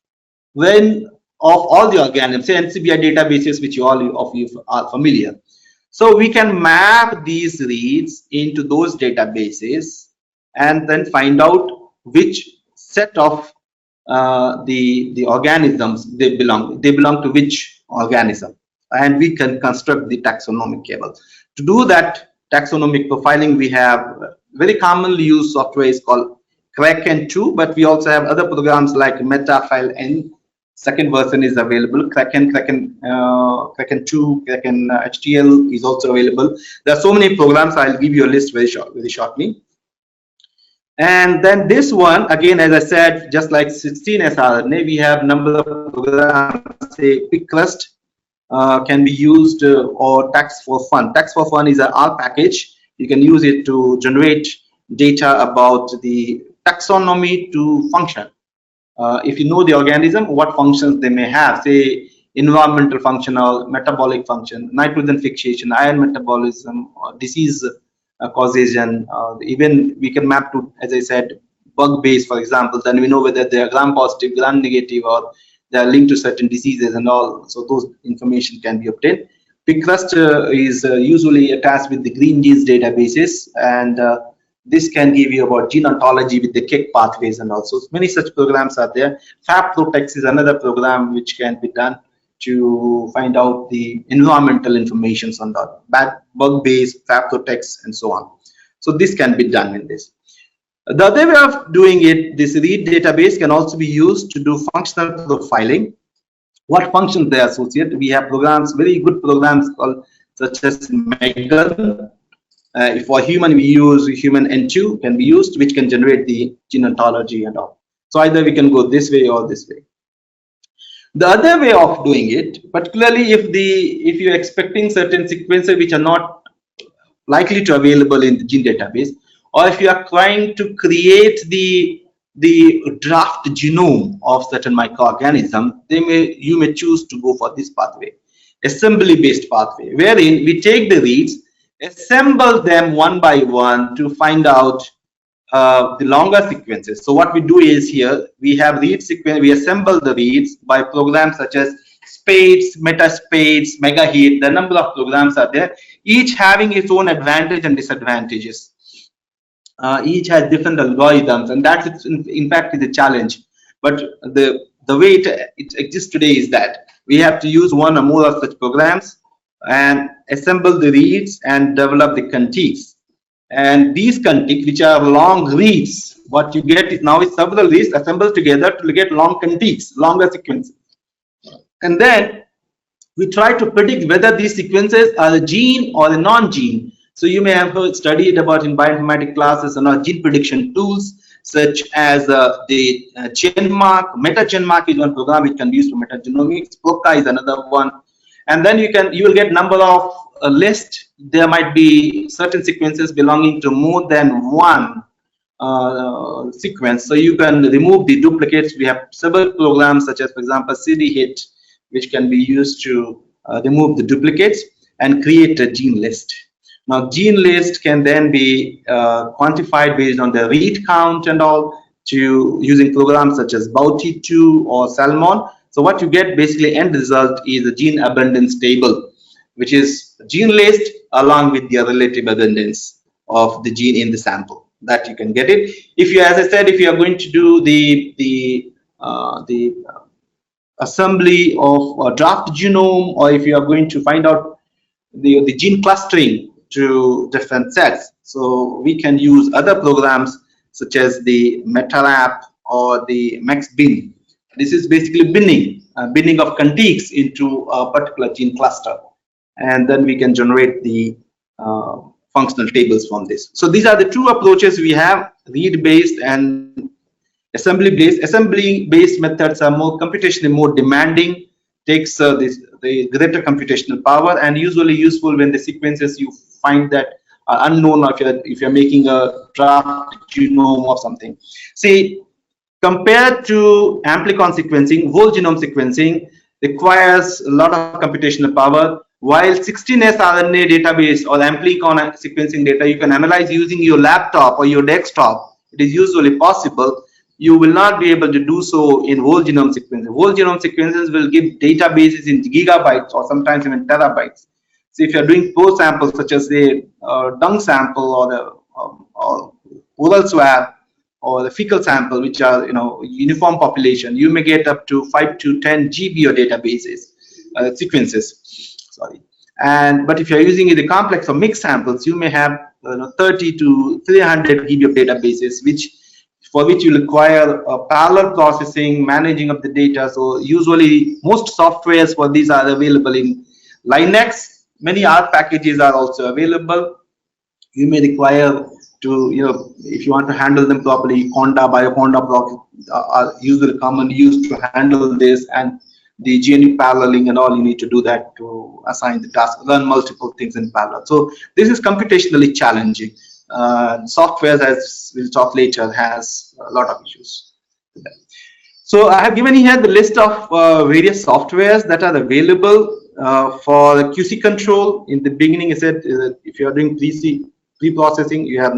of all the organisms, say NCBI databases, which all of you are familiar. So we can map these reads into those databases and then find out which set of the organisms they belong to which organism, and we can construct the taxonomic table. To do that taxonomic profiling, we have very commonly used software is called Kraken 2, but we also have other programs like Metafile N. Second version is available. Kraken 2, Kraken HTL is also available. There are so many programs. I'll give you a list very shortly. And then this one, again, as I said, just like 16 sRNA, we have number of programs. Say PicCrust can be used or Tax for Fun. Tax for Fun is an R package. You can use it to generate data about the taxonomy to function. If you know the organism, what functions they may have, say environmental function or metabolic function, nitrogen fixation, iron metabolism, or disease causation. Even we can map to, as I said, bug base, for example. Then we know whether they are gram positive, gram negative, or they are linked to certain diseases and all. So those information can be obtained. PicCrust is usually attached with the green genes databases, and this can give you about gene ontology with the KIC pathways, and also many such programs are there. FabProtex is another program which can be done to find out the environmental information on the bug base, FabProtex, and so on. So this can be done in this. The other way of doing it, this read database can also be used to do functional profiling. What functions they associate? We have programs, very good programs called such as Megan. For human, we use human N2 can be used, which can generate the gene ontology and all. So either we can go this way or this way. The other way of doing it, particularly if you're expecting certain sequences which are not likely to available in the gene database, or if you are trying to create the draft genome of certain microorganism, you may choose to go for this pathway, assembly-based pathway, wherein we take the reads, assemble them one by one to find out the longer sequences. So what we do is here, we have read sequence, we assemble the reads by programs such as Spades, MetaSpades, MegaHit. The number of programs are there, each having its own advantage and disadvantages. each has different algorithms, and that's in fact is a challenge. But the way it exists today is that we have to use one or more of such programs and assemble the reads and develop the contigs. And these contigs, which are long reads, what you get is now is several reads assembled together to get long contigs, longer sequences. And then we try to predict whether these sequences are a gene or a non-gene. So you may have studied about in bioinformatics classes and gene prediction tools such as the GenMark. Metagenomics is one program which can be used for metagenomics. Roorkee is another one. And then you will get number of list. There might be certain sequences belonging to more than one sequence. So you can remove the duplicates. We have several programs such as, for example, CD-HIT, which can be used to remove the duplicates and create a gene list. Now, gene list can then be quantified based on the read count and all, to using programs such as Bauti2 or Salmon. So what you get basically end result is a gene abundance table, which is gene list along with the relative abundance of the gene in the sample. That you can get it. If you, as I said, if you are going to do the assembly of a draft genome, or if you are going to find out the gene clustering to different sets, so we can use other programs such as the MetaLab or the MaxBin. This is basically binning of contigs into a particular gene cluster, and then we can generate the functional tables from this. So these are the two approaches we have: read-based and assembly-based. Assembly-based methods are more computationally more demanding, takes the greater computational power, and usually useful when the sequences you find that are unknown, or if you're making a draft genome or something. See, compared to amplicon sequencing, whole genome sequencing requires a lot of computational power, while 16S RNA database or amplicon sequencing data you can analyze using your laptop or your desktop. It is usually possible. You will not be able to do so in whole genome sequencing. Whole genome sequences will give databases in gigabytes or sometimes even terabytes. So if you're doing poor samples such as the dung sample or the oral swab or the fecal sample, which are uniform population, you may get up to 5 to 10 GB of databases sequences. Sorry, but if you're using the complex or mixed samples, you may have 30 to 300 GB of databases, for which you require parallel processing, managing of the data. So usually most softwares for these are available in Linux. Many R packages are also available. You may require to, if you want to handle them properly, Conda, BioConda are usually commonly used to handle this, and the GNU paralleling and all, you need to do that to assign the task, run multiple things in parallel. So this is computationally challenging. Software, as we'll talk later, has a lot of issues. So I have given here the list of various softwares that are available for QC control. In the beginning, I said if you are doing pre-processing, you have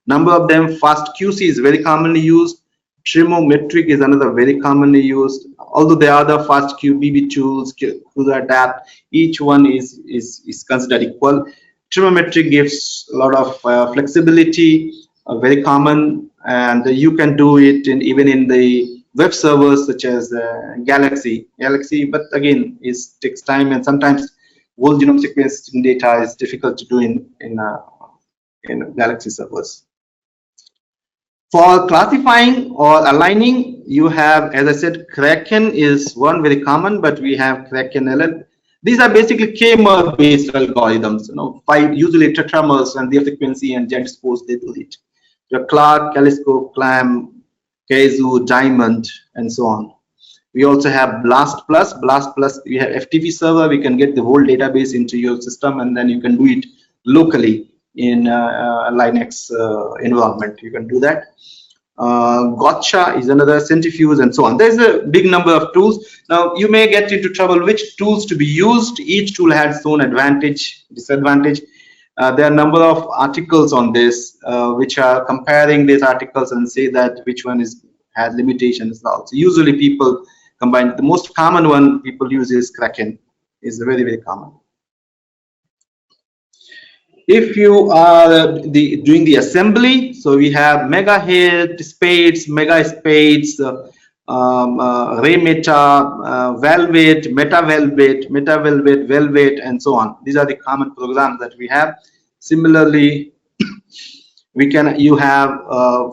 number of them. Fast QC is very commonly used. Trigonometric is another very commonly used. Although there are other fast QBB tools, QAdapt, each one is considered equal. Trigonometric gives a lot of flexibility, very common, and you can do it even in the web servers such as Galaxy. But again, it takes time, and sometimes whole genome sequencing data is difficult to do in Galaxy servers. For classifying or aligning, you have, as I said, Kraken is one very common, but we have Kraken LL. These are basically k-mer-based algorithms. 5 usually tetramers and their frequency and jet scores, they do it. Your Clark, Telescope, Clam, KZoo, Diamond, and so on. We also have Blast Plus. We have FTP server. We can get the whole database into your system, and then you can do it locally in a Linux environment. You can do that. Gotcha is another, centrifuge, and so on. There's a big number of tools. Now you may get into trouble which tools to be used. Each tool has its own advantage, disadvantage. There are a number of articles on this which are comparing these articles and say that which one has limitations. So usually people combine. The most common one people use is Kraken. Is very, very common. If you are doing the assembly, so we have megahead spades, mega spades, ray meta, velvet, meta velvet, meta velvet, velvet, and so on. These are the common programs that we have. Similarly, you have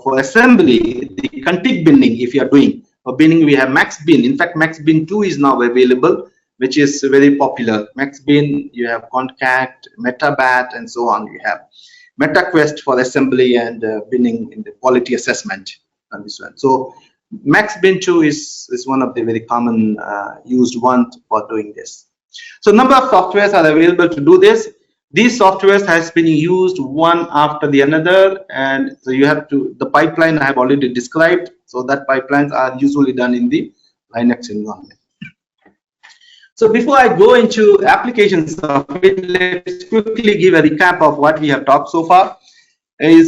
for assembly the config binning. If you are doing for binning, we have max bin. In fact, max bin 2 is now available, which is very popular. Max bin, you have concat, metabat, and so on. You have MetaQuest for assembly and binning in the quality assessment on this one. So max bin 2 is one of the very common used ones for doing this. So number of softwares are available to do this. These softwares has been used one after the another, and so you have to, the pipeline I have already described, so that pipelines are usually done in the Linux environment. So before I go into applications of it, let's quickly give a recap of what we have talked so far. We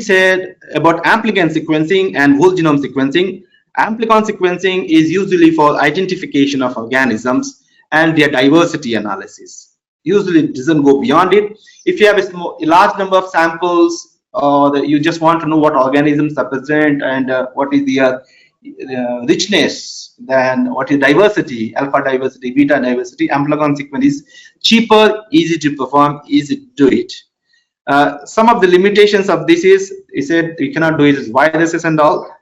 said about amplicon sequencing and whole genome sequencing. Amplicon sequencing is usually for identification of organisms and their diversity analysis. Usually it doesn't go beyond it. If you have a large number of samples, you just want to know what organisms are present and what is their richness, then what is diversity, alpha diversity, beta diversity. Amplicon sequence is cheaper, easy to perform, easy to do it. Some of the limitations of this is, he said you cannot do it with viruses and all.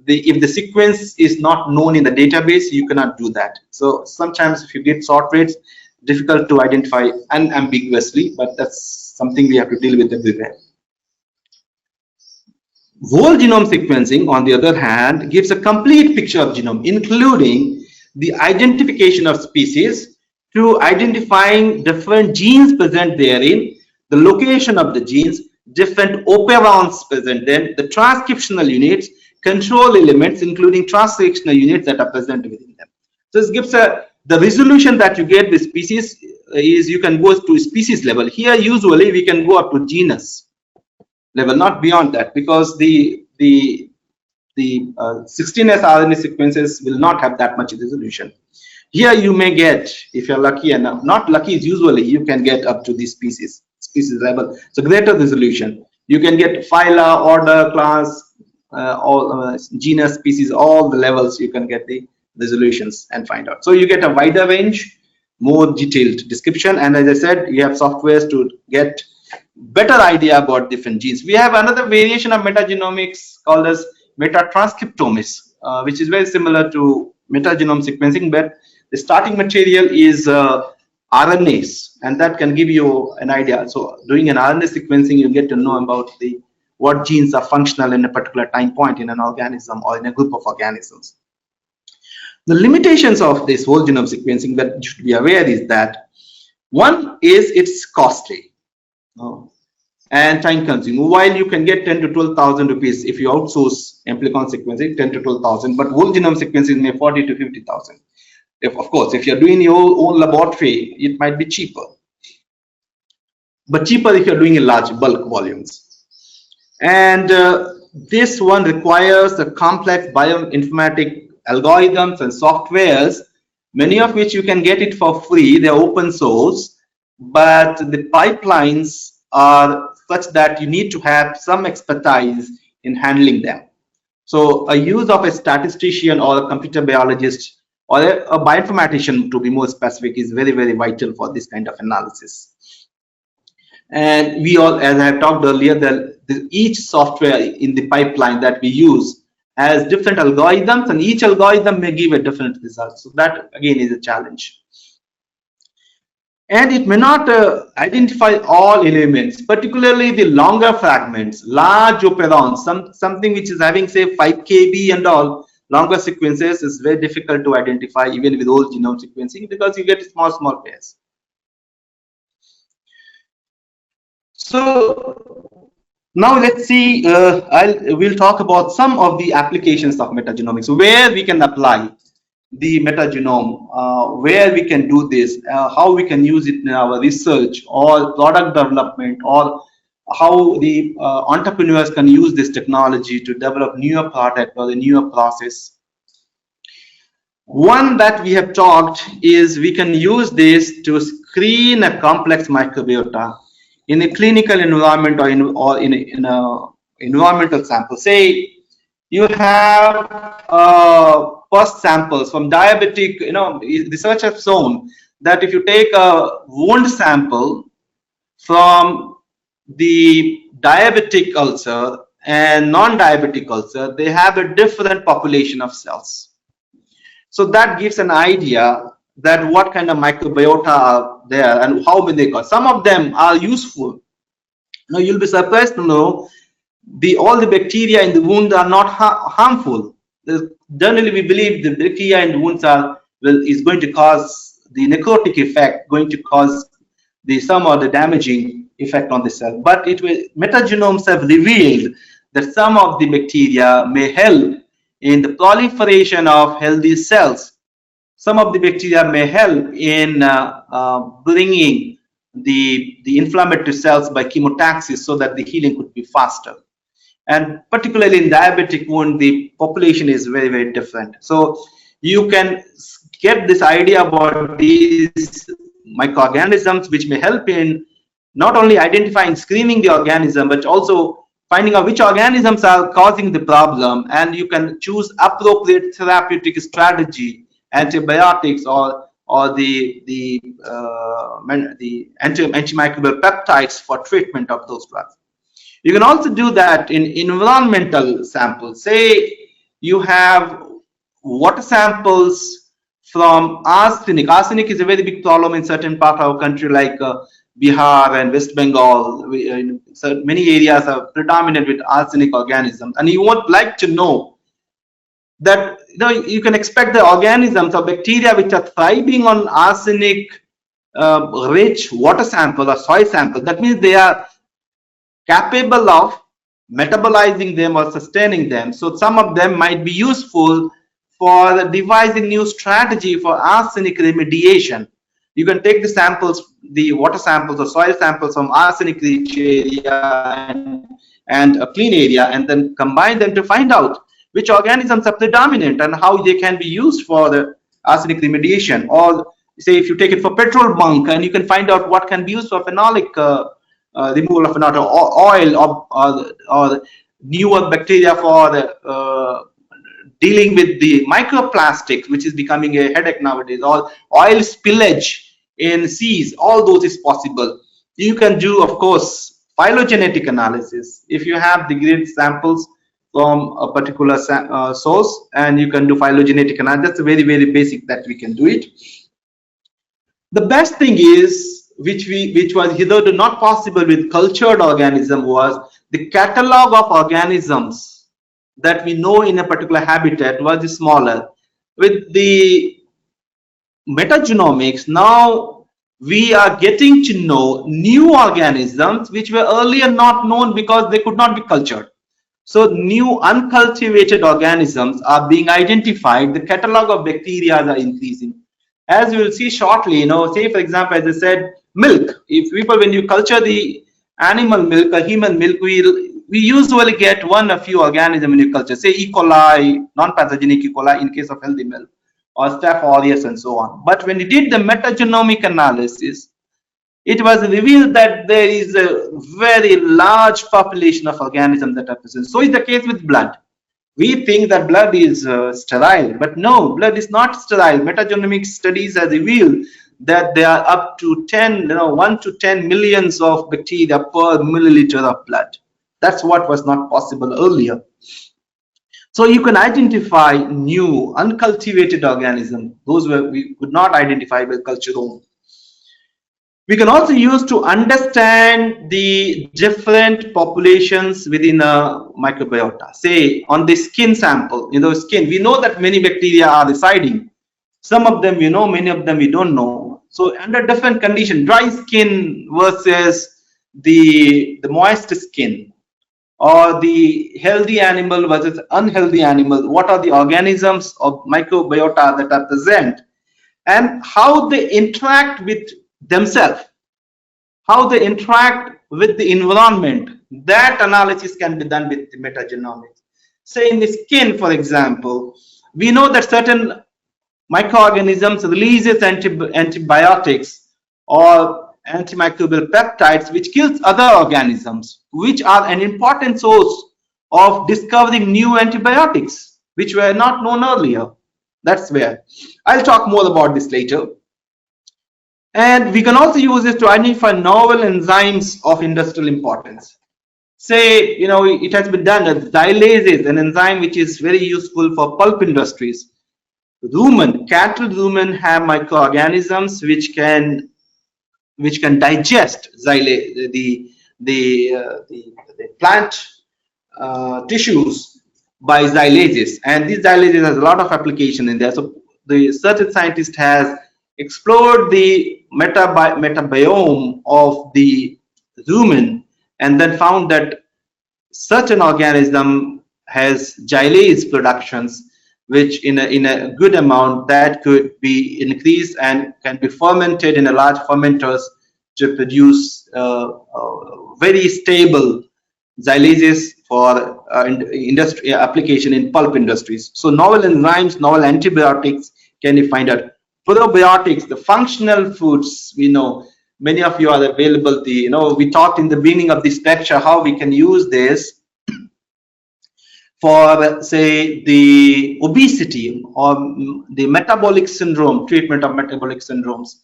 If the sequence is not known in the database, you cannot do that. So sometimes if you get short rates, difficult to identify unambiguously, but that's something we have to deal with everywhere. Whole genome sequencing, on the other hand, gives a complete picture of genome, including the identification of species through identifying different genes present therein, the location of the genes, different operons present then, the transcriptional units, control elements, including translational units that are present within them. So this gives the resolution that you get with species is you can go to species level. Here usually we can go up to genus level, not beyond that, because the 16S RNA sequences will not have that much resolution. Here you may get, if you're lucky enough, not lucky is usually you can get up to the species level. So greater resolution. You can get phyla, order, class, all genus, species, all the levels you can get the resolutions and find out. So you get a wider range, more detailed description, and as I said, you have softwares to get better idea about different genes. We have another variation of metagenomics called as metatranscriptomics, which is very similar to metagenome sequencing, but the starting material is RNAs, and that can give you an idea. So doing an RNA sequencing, you get to know about what genes are functional in a particular time point in an organism or in a group of organisms. The limitations of this whole genome sequencing that you should be aware is that one is it's costly and time consuming. While you can get 10 to 12,000 rupees if you outsource amplicon sequencing, 10 to 12,000, but whole genome sequencing may 40 to 50,000. Of course, if you're doing your own laboratory, it might be cheaper, but cheaper if you're doing in large bulk volumes. And this one requires a complex bioinformatic algorithms and softwares, many of which you can get it for free. They're open source, but the pipelines are such that you need to have some expertise in handling them. So a use of a statistician or a computer biologist or a bioinformatician, to be more specific, is very, very vital for this kind of analysis. And we all, as I have talked earlier, each software in the pipeline that we use has different algorithms, and each algorithm may give a different result. So that again is a challenge. And it may not identify all elements, particularly the longer fragments, large operons, something which is having say 5 kb and all. Longer sequences is very difficult to identify even with whole genome sequencing, because you get small pairs. So now let's see, we'll talk about some of the applications of metagenomics, where we can apply the metagenome, where we can do this, how we can use it in our research or product development, or how the entrepreneurs can use this technology to develop newer product or a newer process. One that we have talked is we can use this to screen a complex microbiota in a clinical environment or in a environmental sample. Say you have pus samples from diabetic, research has shown that if you take a wound sample from the diabetic ulcer and non-diabetic ulcer, they have a different population of cells. So that gives an idea that what kind of microbiota are there and how many they got. Some of them are useful. Now you'll be surprised to know all the bacteria in the wound are not harmful. Generally, we believe the bacteria in the wounds is going to cause the necrotic effect, going to cause some or the damaging effect on the cell. But metagenomes have revealed that some of the bacteria may help in the proliferation of healthy cells. Some of the bacteria may help in bringing the inflammatory cells by chemotaxis so that the healing could be faster. And particularly in diabetic wound, the population is very, very different. So you can get this idea about these microorganisms, which may help in not only identifying, screening the organism, but also finding out which organisms are causing the problem, and you can choose appropriate therapeutic strategy, antibiotics or the antimicrobial peptides for treatment of those drugs. You can also do that in environmental samples. Say you have water samples from arsenic. Arsenic is a very big problem in certain part of our country, like Bihar and West Bengal. Many areas are predominant with arsenic organisms, and you would like to know that you can expect the organisms or bacteria which are thriving on arsenic rich water sample or soil sample. That means they are capable of metabolizing them or sustaining them. So some of them might be useful for devising new strategy for arsenic remediation. You can take the samples, the water samples or soil samples from arsenic rich area and a clean area, and then combine them to find out which organisms are predominant and how they can be used for the arsenic remediation. Or say if you take it for petrol bunk, and you can find out what can be used for phenolic removal of phenol oil or newer bacteria for the dealing with the microplastics, which is becoming a headache nowadays, or oil spillage in seas. All those is possible. You can do, of course, phylogenetic analysis if you have the grid samples from a particular source, and you can do phylogenetic analysis. That's very, very basic that we can do it. The best thing is, which was hitherto not possible with cultured organism, was the catalog of organisms that we know in a particular habitat was smaller. With the metagenomics, now we are getting to know new organisms which were earlier not known because they could not be cultured. So new uncultivated organisms are being identified. The catalog of bacteria are increasing. As we will see shortly, say for example, as I said, milk. If people, when you culture the animal milk or human milk, we usually get a few organisms in your culture. Say E. coli, non-pathogenic E. coli in case of healthy milk, or Staph aureus and so on. But when we did the metagenomic analysis, it was revealed that there is a very large population of organisms that are present. So is the case with blood. We think that blood is sterile, but no, blood is not sterile. Metagenomic studies have revealed that there are up to 1 to 10 millions of bacteria per milliliter of blood. That's what was not possible earlier. So you can identify new uncultivated organisms, those we could not identify with culture only. We can also use to understand the different populations within a microbiota. Say on the skin sample, skin, we know that many bacteria are residing. Some of them we know, many of them we don't know. So under different conditions, dry skin versus the moist skin, or the healthy animal versus unhealthy animal, what are the organisms of microbiota that are present, and how they interact with themselves, how they interact with the environment. That analysis can be done with the metagenomics. Say in the skin, for example, we know that certain microorganisms releases antibiotics or antimicrobial peptides which kills other organisms, which are an important source of discovering new antibiotics which were not known earlier. That's where I'll talk more about this later. And we can also use this to identify novel enzymes of industrial importance. Say, it has been done that xylase is an enzyme which is very useful for pulp industries. Cattle rumen have microorganisms which can digest xylase, the plant tissues by xylases, and these xylases has a lot of application in there. So the certain scientist has explored the metabiome of the rumen and then found that certain organism has xylase productions which in a good amount that could be increased and can be fermented in a large fermenters to produce very stable xylases for industry application in pulp industries. So novel enzymes, novel antibiotics can you find out. Probiotics, the functional foods, we know many of you are available. We talked in the beginning of this lecture how we can use this for, say, the obesity or the metabolic syndrome, treatment of metabolic syndromes,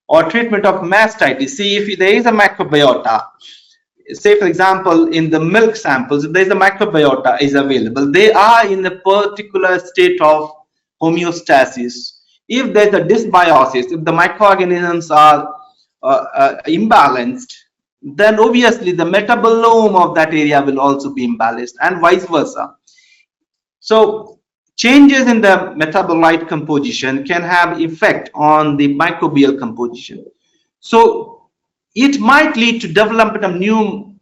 or treatment of mastitis. See, if there is a microbiota, say for example in the milk samples, if there is a microbiota is available, they are in a particular state of homeostasis. If there's a dysbiosis, if the microorganisms are imbalanced, then obviously the metabolome of that area will also be imbalanced, and vice versa. So changes in the metabolite composition can have effect on the microbial composition. So it might lead to development of new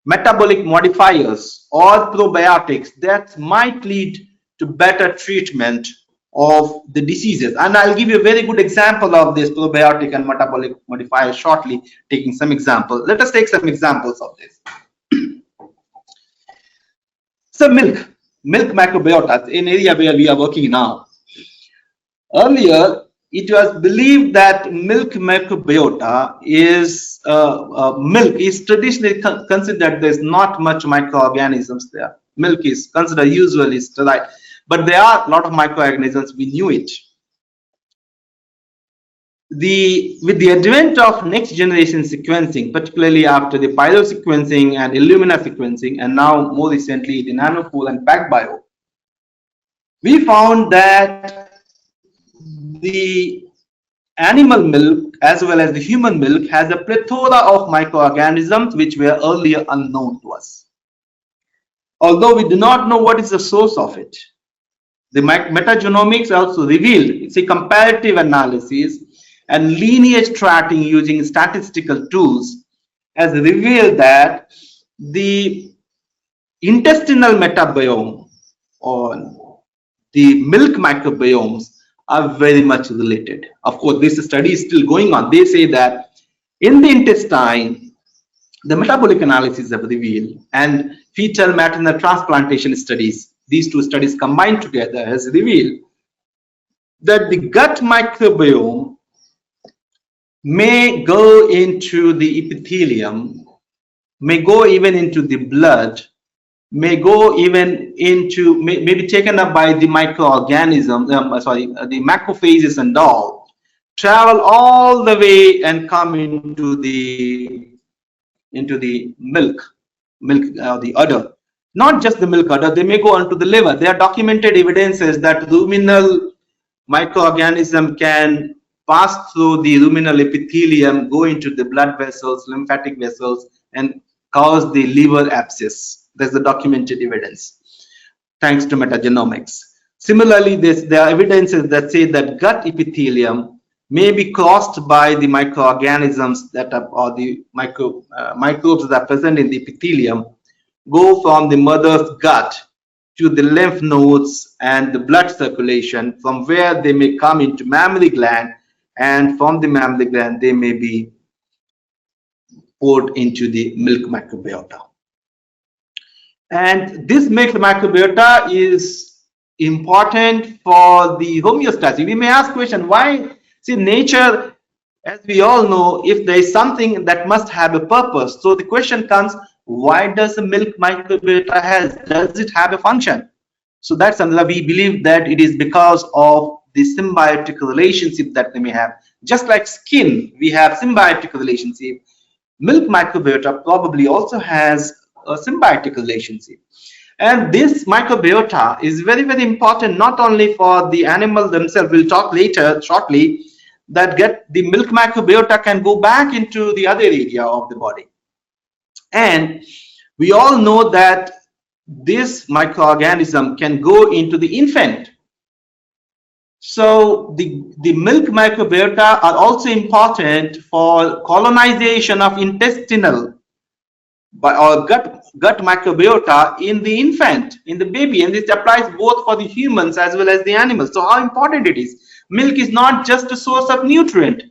metabolic modifiers or probiotics that might lead to better treatment of the diseases. And I'll give you a very good example of this probiotic and metabolic modifier shortly, taking some examples. Let us take some examples of this. So milk microbiota, an area where we are working now. Earlier, it was believed that milk microbiota is milk is traditionally considered there's not much microorganisms there. Milk is considered usually sterile, but there are a lot of microorganisms. We knew it. With the advent of next generation sequencing, particularly after the pyrosequencing and Illumina sequencing, and now more recently the nanopore and PacBio, we found that the animal milk as well as the human milk has a plethora of microorganisms which were earlier unknown to us. Although we do not know what is the source of it, the metagenomics also revealed, it's a comparative analysis and lineage tracking using statistical tools has revealed that the intestinal metabiome or the milk microbiomes are very much related. Of course, this study is still going on. They say that in the intestine, the metabolic analysis have revealed, and fetal maternal transplantation studies, these two studies combined together, has revealed that the gut microbiome may go into the epithelium, may go even into the blood, may go even into, may be taken up by the microorganisms, the macrophages and all, travel all the way and come into the milk, the udder. Not just the milk udder, they may go onto the liver. There are documented evidences that ruminal microorganism can pass through the ruminal epithelium, go into the blood vessels, lymphatic vessels, and cause the liver abscess. There's the documented evidence, thanks to metagenomics. Similarly, there are evidences that say that gut epithelium may be crossed by the microorganisms that are, or the microbes that are present in the epithelium, go from the mother's gut to the lymph nodes and the blood circulation, from where they may come into mammary gland, and from the mammary gland they may be poured into the milk microbiota. And this milk microbiota is important for the homeostasis. We may ask question, why? See, nature As we all know, if there is something that must have a purpose, so the question comes, why does the milk microbiota has? Does it have a function? So that's another, we believe that it is because of the symbiotic relationship that they may have. Just like skin, we have symbiotic relationship. Milk microbiota probably also has a symbiotic relationship. And this microbiota is very, very important, not only for the animal themselves. We'll talk later shortly that get the milk microbiota can go back into the other area of the body. And we all know that this microorganism can go into the infant. So the milk microbiota are also important for colonization of intestinal or gut microbiota in the infant, in the baby, and this applies both for the humans as well as the animals. So how important it is. Milk is not just a source of nutrient,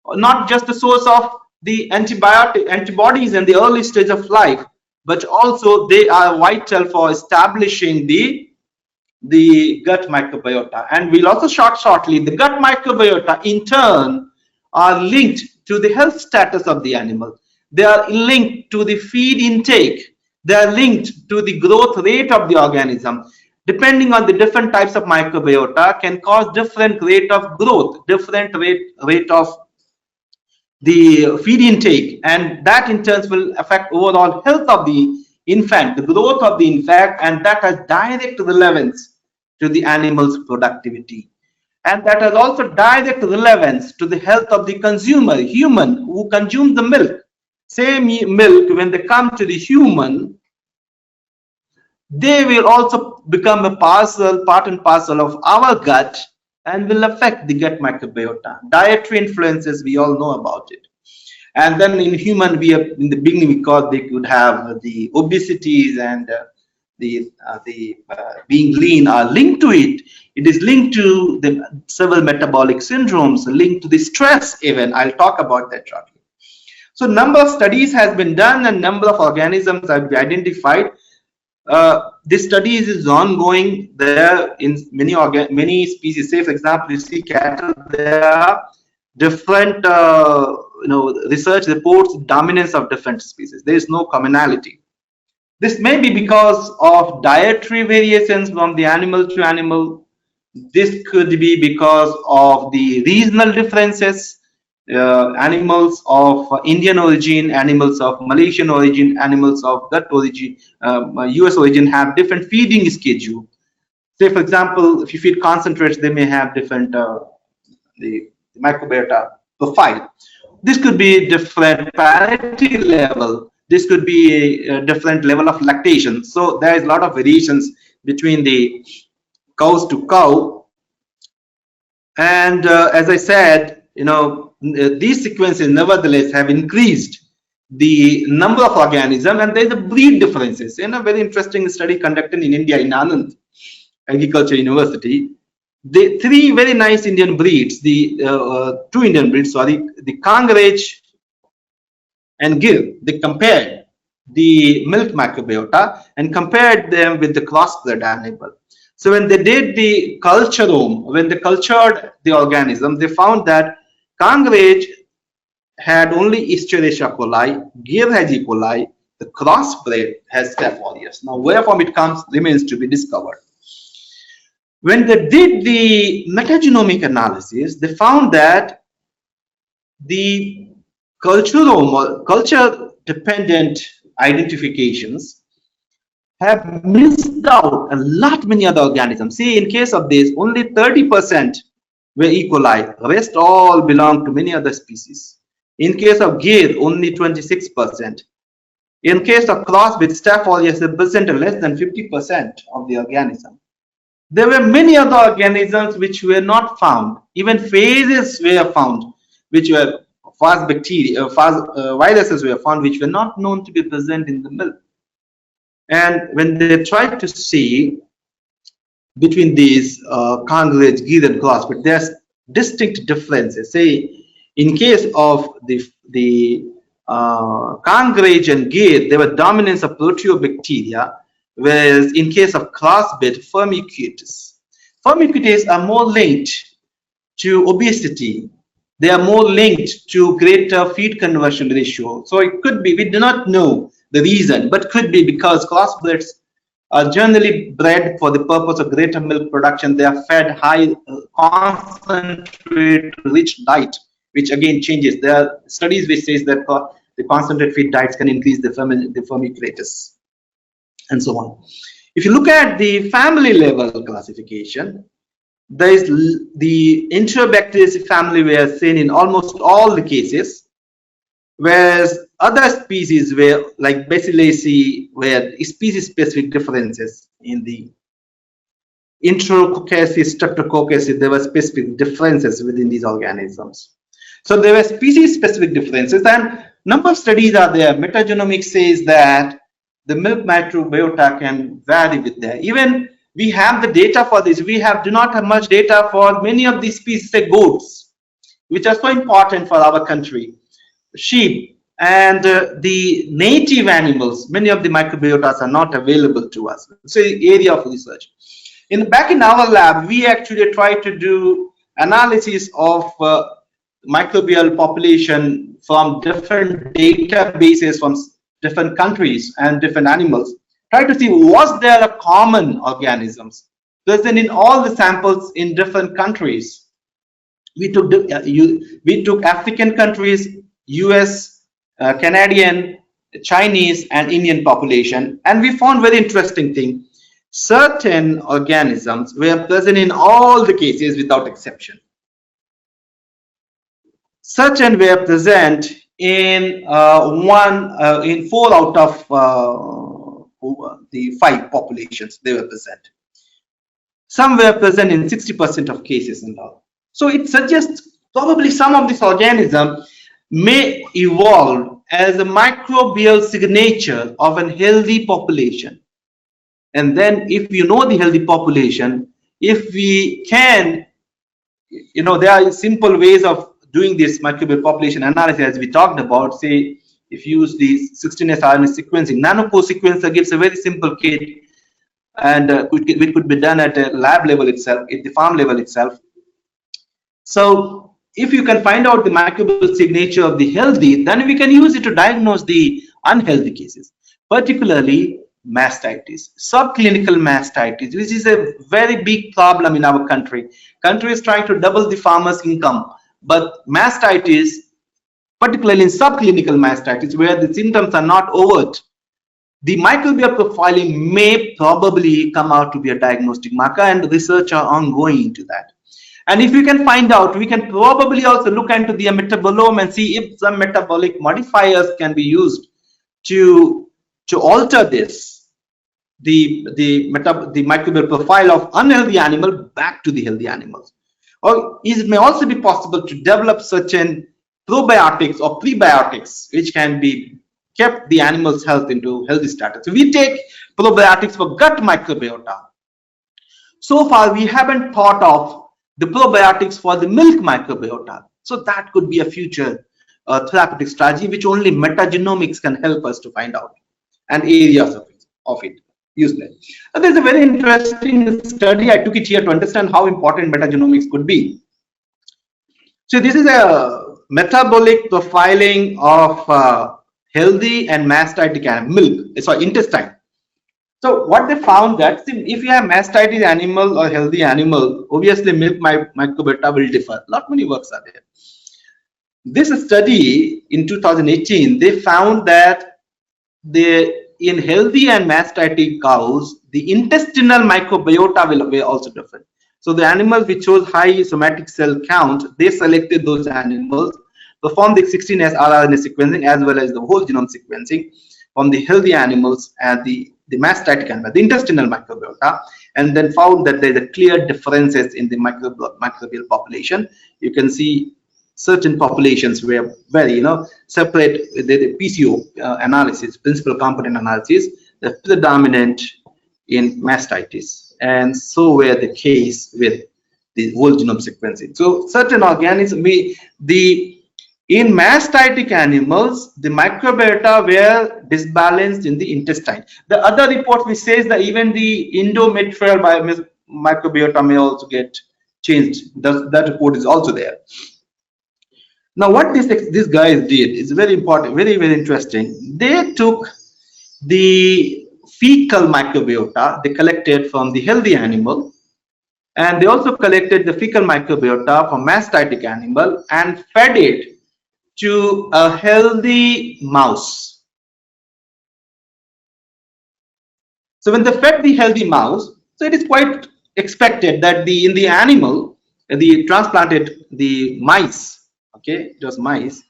not just a source of the antibodies in the early stage of life, but also they are vital for establishing the gut microbiota. And we'll also shortly, the gut microbiota in turn are linked to the health status of the animal. They are linked to the feed intake. They are linked to the growth rate of the organism. Depending on the different types of microbiota can cause different rate of growth, different rate of the feed intake, and that in turn will affect overall health of the infant, the growth of the infant, and that has direct relevance to the animal's productivity. And that has also direct relevance to the health of the consumer, human, who consumes the milk. Same milk, when they come to the human, they will also become a part and parcel of our gut and will affect the gut microbiota. Dietary influences, we all know about it. And then in human, we have in the beginning because they could have the obesities and the being lean are linked to it. It is linked to the several metabolic syndromes, linked to the stress even. I'll talk about that shortly. So number of studies has been done and number of organisms have been identified. This study is ongoing. There in many species. Say for example, you see cattle. There are different research reports dominance of different species. There is no commonality. This may be because of dietary variations from the animal to animal. This could be because of the regional differences. Animals of Indian origin, animals of Malaysian origin, animals of that origin, US origin have different feeding schedule. Say for example, if you feed concentrates, they may have different the microbiota profile. This could be different parity level. This could be a different level of lactation. So there is a lot of variations between the cows to cow. And as I said, these sequences nevertheless have increased the number of organisms, and there's a breed differences. In a very interesting study conducted in India in Anand Agriculture University, the three very nice Indian breeds, the two Indian breeds, sorry, the Kangaraj and Gir, they compared the milk microbiota and compared them with the crossbred animal. So when they did the culturome, when they cultured the organism, they found that Kangaraj had only Escherichia coli, Gir has E. coli, the crossbred has Staph aureus. Now where from it comes remains to be discovered. When they did the metagenomic analysis, they found that the culturome or culture dependent identifications have missed out a lot many other organisms. See, in case of this, only 30% were E. coli, rest all belong to many other species. In case of Gir, only 26%. In case of cross with Staph aureus, a percent less than 50% of the organism. There were many other organisms which were not found. Even phages were found, which were fast bacteria, viruses were found, which were not known to be present in the milk. And when they tried to see between these Kangaraj, Gir, and crossbred, there's distinct differences. Say, in case of the Kangaraj and Gir, there was dominance of proteobacteria, whereas in case of crossbred, Firmicutes. Firmicutes are more linked to obesity they are more linked to greater feed conversion ratio. So it could be, we do not know the reason, but could be because crossbreds are generally bred for the purpose of greater milk production. They are fed high concentrate rich diet, which again changes. There are studies which says that the concentrate feed diets can increase the firmiculatus and so on. If you look at the family level classification, there is the Enterobacteriaceae family were seen in almost all the cases, whereas other species were like Bacillacea were species-specific differences. In the Enterococcaceae, Streptococcaceae, there were specific differences within these organisms. So there were species-specific differences, and number of studies are there. Metagenomics says that the milk microbiota can vary with that. Even we have the data for this. We do not have much data for many of these species, say goats, which are so important for our country, sheep, and the native animals. Many of the microbiotas are not available to us. It's an area of research. Back in our lab, we actually try to do analysis of microbial population from different databases from different countries and different animals. Try to see, was there a common organisms present in all the samples in different countries. We took African countries, US, Canadian, Chinese, and Indian population, and we found very interesting thing. Certain organisms were present in all the cases without exception. Certain were present in 4 out of the 5 populations. They were present. Some were present in 60% of cases and all. So it suggests probably some of this organism may evolve as a microbial signature of a healthy population. And then if you know the healthy population, if we can, there are simple ways of doing this microbial population analysis as we talked about. Say, if you use the 16S RNA sequencing, nanopore sequencer gives a very simple kit, and it could be done at a lab level itself, at the farm level itself. So if you can find out the microbial signature of the healthy, then we can use it to diagnose the unhealthy cases, particularly mastitis, subclinical mastitis, which is a very big problem in our country. Country is trying to double the farmers' income, but mastitis, particularly in subclinical mastitis, where the symptoms are not overt, the microbial profiling may probably come out to be a diagnostic marker, and research are ongoing into that. And if we can find out, we can probably also look into the metabolome and see if some metabolic modifiers can be used to alter this, the microbial profile of unhealthy animal back to the healthy animals. Or it may also be possible to develop certain probiotics or prebiotics which can be kept the animal's health into healthy status. So we take probiotics for gut microbiota. So far we haven't thought of the probiotics for the milk microbiota. So that could be a future therapeutic strategy which only metagenomics can help us to find out, and areas of it useless. There's a very interesting study. I took it here to understand how important metagenomics could be. So this is a metabolic profiling of healthy and mastitic animal milk, sorry, intestine. So what they found that if you have mastitis animal or healthy animal, obviously milk microbiota will differ. Not many works are there. This study in 2018, they found that in healthy and mastitic cows, the intestinal microbiota will also different. So the animals which chose high somatic cell count, they selected those animals, performed the 16S rRNA sequencing as well as the whole genome sequencing from the healthy animals and the mastitic animal, the intestinal microbiota, and then found that there are clear differences in the microbial population. You can see certain populations were very, separate. The PCO analysis, principal component analysis, the predominant in mastitis, and so were the case with the whole genome sequencing. So certain organisms, in mastitic animals, the microbiota were disbalanced in the intestine. The other report which says that even the endometrial microbiota may also get changed. That report is also there. Now, what these guys did is very important, very interesting. They took the fecal microbiota they collected from the healthy animal, and they also collected the fecal microbiota from mastitic animal and fed it to a healthy mouse. So when they fed the healthy mouse, so it is quite expected that in the animal, the transplanted the mice, okay, it was mice.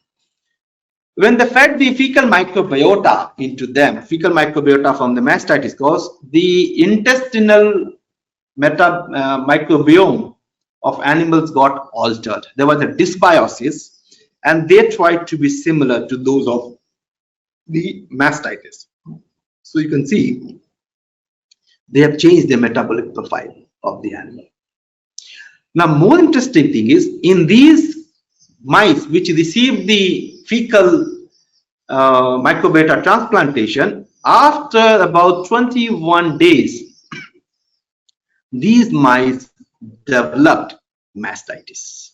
When they fed the fecal microbiota into them, fecal microbiota from the mastitis course, the intestinal microbiome of animals got altered. There was a dysbiosis, and they tried to be similar to those of the mastitis. So you can see they have changed the metabolic profile of the animal. Now, more interesting thing is in these mice which received the fecal microbiota transplantation, after about 21 days, these mice developed mastitis.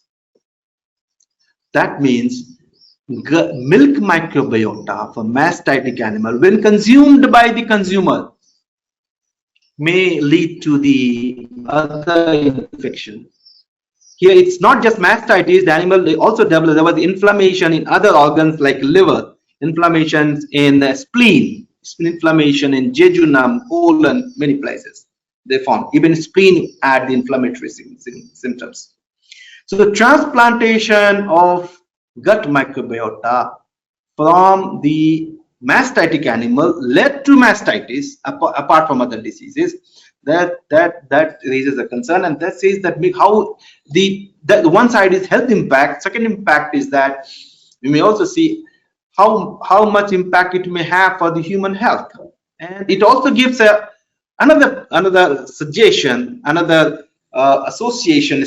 That means milk microbiota for mastitic animal, when consumed by the consumer, may lead to the other infection. Here, it's not just mastitis. The animal, they also developed, there was inflammation in other organs like liver, inflammations in the spleen, inflammation in jejunum, colon, many places they found. Even spleen had the inflammatory symptoms. So the transplantation of gut microbiota from the mastitic animal led to mastitis, apart from other diseases. That raises a concern, and that says that how the one side is health impact. Second impact is that we may also see how much impact it may have for the human health, and it also gives another suggestion, another association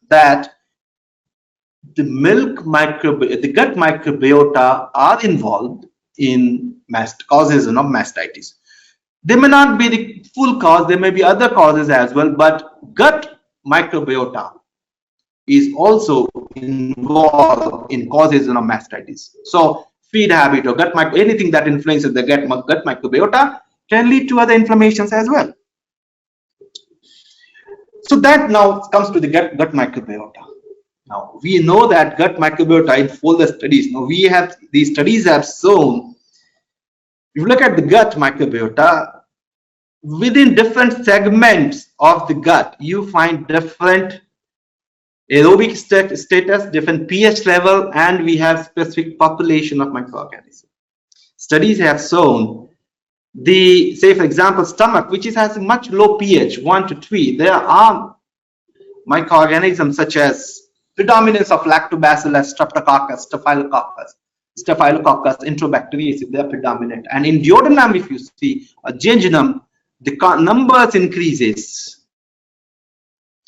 that the gut microbiota are involved in causes of mastitis. They may not be the full cause, there may be other causes as well, but gut microbiota is also involved in causes of mastitis. So feed habit or anything that influences the gut microbiota can lead to other inflammations as well. So that now comes to the gut microbiota. Now we know that gut microbiota in further studies. Now these studies have shown, if you look at the gut microbiota, within different segments of the gut, you find different aerobic status, different pH level, and we have specific population of microorganisms. Studies have shown say for example, stomach, which has a much low pH, 1 to 3, there are microorganisms such as predominance of lactobacillus, streptococcus, staphylococcus, enterobacteriaceae, they are predominant. And in duodenum, if you see a jejunum, the numbers increases.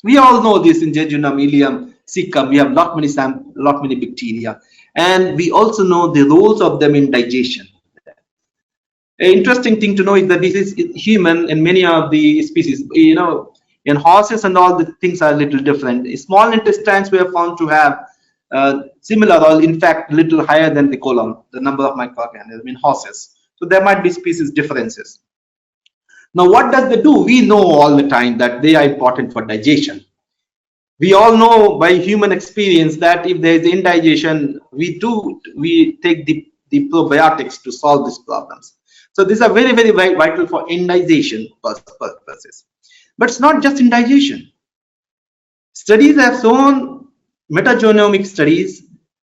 We all know this in jejunum, ileum, cecum. We have lot many bacteria, and we also know the roles of them in digestion. An interesting thing to know is that this is human in many of the species. You know, in horses and all, the things are a little different. Small intestines were found to have similar, or in fact, little higher than the colon, the number of microorganisms in horses. So there might be species differences. Now, what does they do? We know all the time that they are important for digestion. We all know by human experience that if there is indigestion, we take the probiotics to solve these problems. So these are very vital for indigestion purposes. But it's not just indigestion. Studies have shown, metagenomic studies,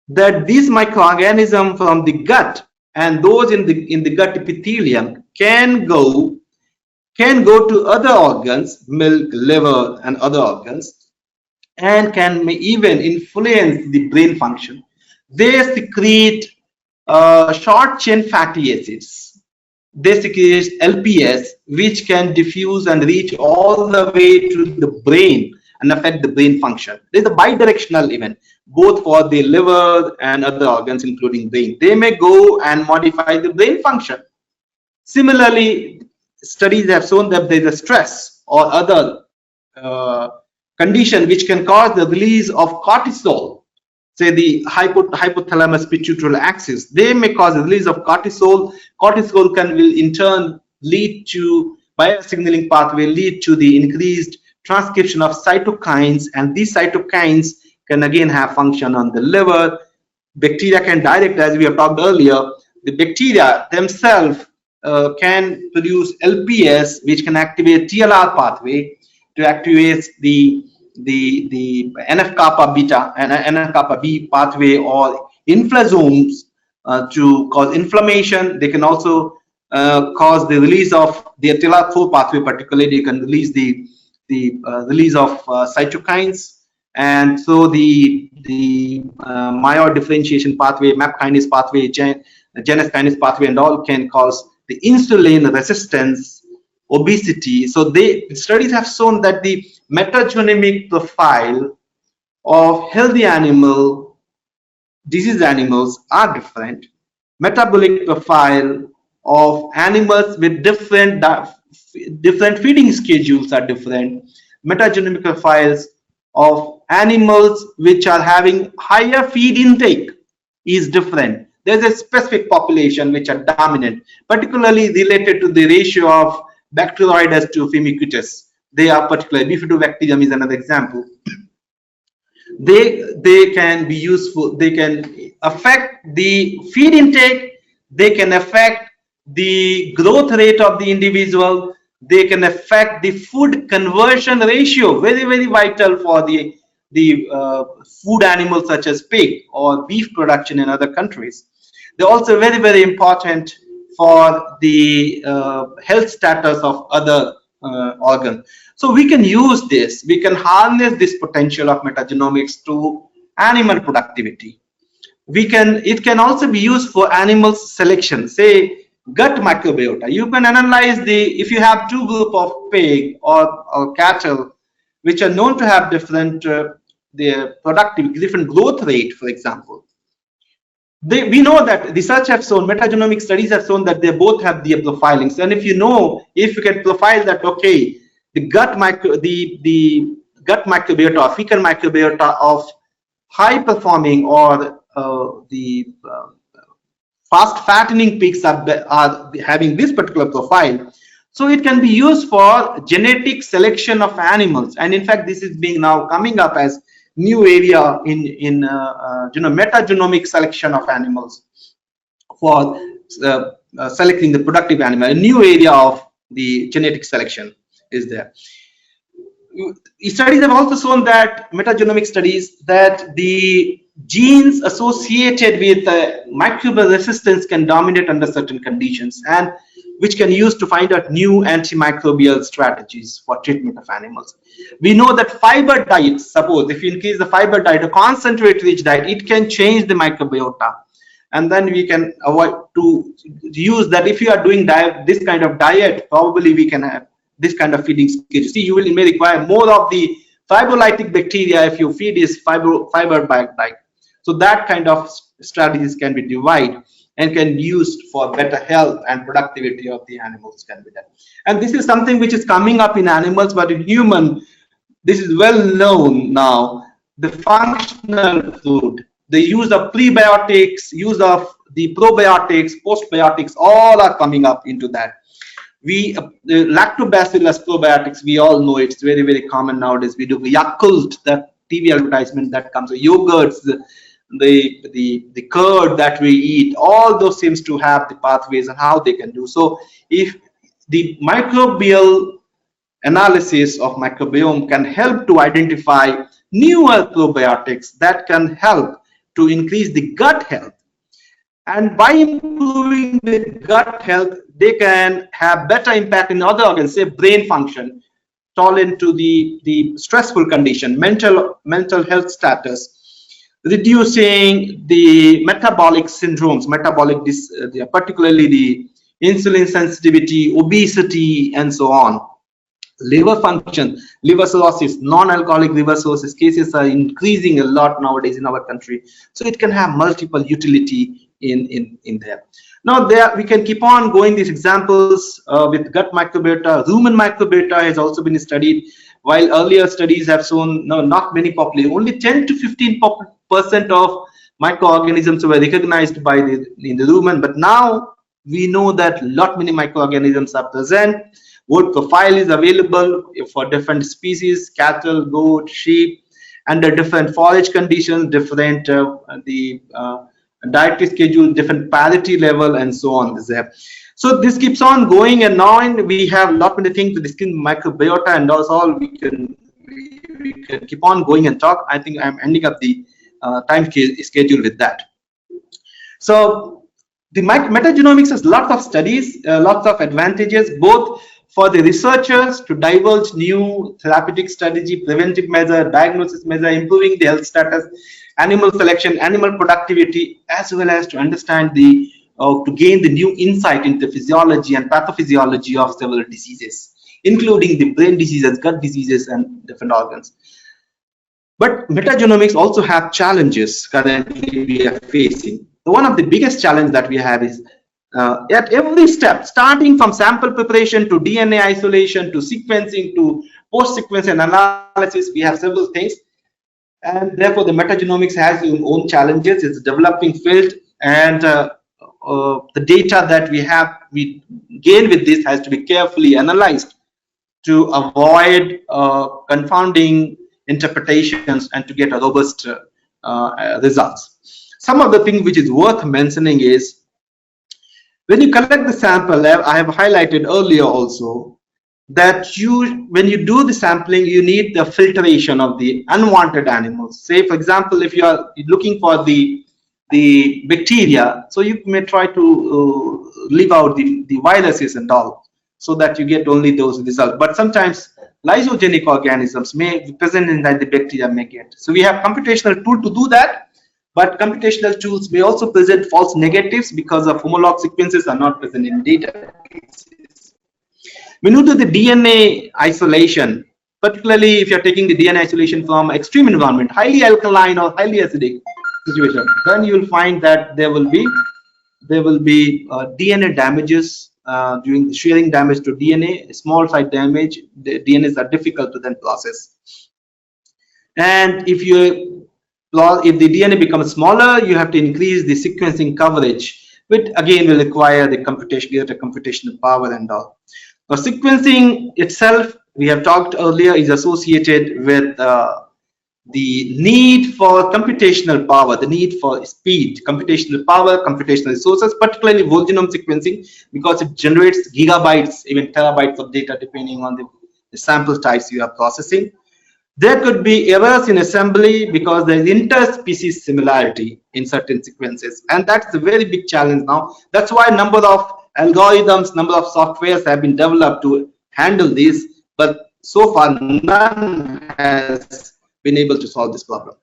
that these microorganisms from the gut and those in the gut epithelium can go to other organs, milk, liver, and other organs, and may even influence the brain function. They secrete short chain fatty acids. They secrete LPS, which can diffuse and reach all the way to the brain and affect the brain function. There's a bidirectional event, both for the liver and other organs, including brain. They may go and modify the brain function. Similarly, studies have shown that there's a stress or other condition which can cause the release of cortisol. say the hypothalamus pituitary axis, they may cause release of cortisol. Cortisol will in turn lead to, by a signaling pathway, lead to the increased transcription of cytokines, and these cytokines can again have function on the liver. Bacteria can direct, as we have talked earlier, the bacteria themselves can produce LPS, which can activate TLR pathway to activate the NF kappa beta and NF kappa B pathway, or inflammasomes to cause inflammation. They can also cause the release of the TLR4 pathway, particularly. They can release the release of cytokines, and so the myoid differentiation pathway, MAP kinase pathway, Janus kinase pathway, and all can cause the insulin resistance, obesity. So studies have shown that the metagenomic profile of healthy animal, diseased animals are different. Metabolic profile of animals with different feeding schedules are different. Metagenomic profiles of animals which are having higher feed intake is different. There's a specific population which are dominant, particularly related to the ratio of Bacteroides to Firmicutes. They are particularly, Bifidobacterium is another example. They can be useful. They can affect the feed intake. They can affect the growth rate of the individual. They can affect the food conversion ratio, very, very vital for the food animals such as pig or beef production in other countries. They're also very, very important for the health status of other organs. So we can use this, we can harness this potential of metagenomics to animal productivity. It can also be used for animal selection, say gut microbiota. You can analyze if you have two groups of pig or cattle which are known to have different different growth rate, for example. We know that research have shown, metagenomic studies have shown that they both have the profilings. And if you can profile that, okay, the gut microbiota or fecal microbiota of high performing or the fast fattening pigs are having this particular profile, so it can be used for genetic selection of animals. And in fact, this is being now coming up as new area in metagenomic selection of animals for selecting the productive animal. A new area of the genetic selection is there. Studies have also shown that, metagenomic studies, that the genes associated with microbial resistance can dominate under certain conditions, and which can use to find out new antimicrobial strategies for treatment of animals. We know that fiber diets, suppose if you increase the fiber diet, a concentrate rich diet, it can change the microbiota, and then we can avoid to use that. If you are doing this kind of diet, probably we can have this kind of feeding schedule. See, you may require more of the fibrolytic bacteria if you feed is fiber diet. So that kind of strategies can be divided and can be used for better health and productivity of the animals can be done. And this is something which is coming up in animals, but in human, this is well known now. The functional food, the use of prebiotics, use of the probiotics, postbiotics, all are coming up into that. Lactobacillus probiotics, we all know it's very, very common nowadays. We do Yakult, that TV advertisement that comes, yogurts, the curd that we eat, all those seems to have the pathways and how they can do. So if the microbial analysis of microbiome can help to identify newer probiotics that can help to increase the gut health, and by improving the gut health, they can have better impact in other organs, say brain function, tolerant to the stressful condition, mental health status, reducing the metabolic syndromes, particularly the insulin sensitivity, obesity, and so on. Liver function, liver cirrhosis, non-alcoholic liver cirrhosis cases are increasing a lot nowadays in our country. So it can have multiple utility in there. Now we can keep on going these examples with gut microbiota. Rumen microbiota has also been studied. while earlier studies have shown no, not many population, only 10 to 15% of microorganisms were recognized by in the human, but now we know that lot many microorganisms are present. Wood profile is available for different species, cattle, goat, sheep, under different forage conditions, different dietary schedule, different parity level, and so on is there. So this keeps on going, and now we have a lot many things to discuss microbiota, and that's all we can keep on going and talk. I think I'm ending up the time schedule with that. So the metagenomics has lots of studies, lots of advantages, both for the researchers to divulge new therapeutic strategy, preventive measure, diagnosis measure, improving the health status, animal selection, animal productivity, as well as to understand the to gain the new insight into physiology and pathophysiology of several diseases, including the brain diseases, gut diseases, and different organs. But metagenomics also have challenges currently we are facing. One of the biggest challenges that we have is at every step, starting from sample preparation to DNA isolation to sequencing to post-sequence analysis, we have several things. And therefore, the metagenomics has its own challenges. It's a developing field, and the data that we gain with this has to be carefully analyzed to avoid confounding interpretations and to get a robust results. Some of the things which is worth mentioning is when you collect the sample, I have highlighted earlier also that when you do the sampling, you need the filtration of the unwanted animals. Say, for example, if you are looking for the bacteria, so you may try to leave out the viruses and all, so that you get only those results. But sometimes lysogenic organisms may be present in that the bacteria may get. So we have computational tool to do that. But computational tools may also present false negatives because of homolog sequences are not present in databases. When you do the DNA isolation, particularly if you're taking the DNA isolation from extreme environment, highly alkaline or highly acidic situation, then you will find that there will be DNA damages during the shearing damage to DNA, small site damage. The DNAs are difficult to then process. And if the DNA becomes smaller, you have to increase the sequencing coverage, which again will require the computational power and all. Now, sequencing itself, we have talked earlier, is associated with the need for computational power, the need for speed, computational power, computational resources, particularly whole genome sequencing, because it generates gigabytes, even terabytes of data, depending on the sample types you are processing. There could be errors in assembly because there is interspecies similarity in certain sequences, and that's a very big challenge now. That's why a number of algorithms, number of softwares have been developed to handle this, but so far none has been able to solve this problem.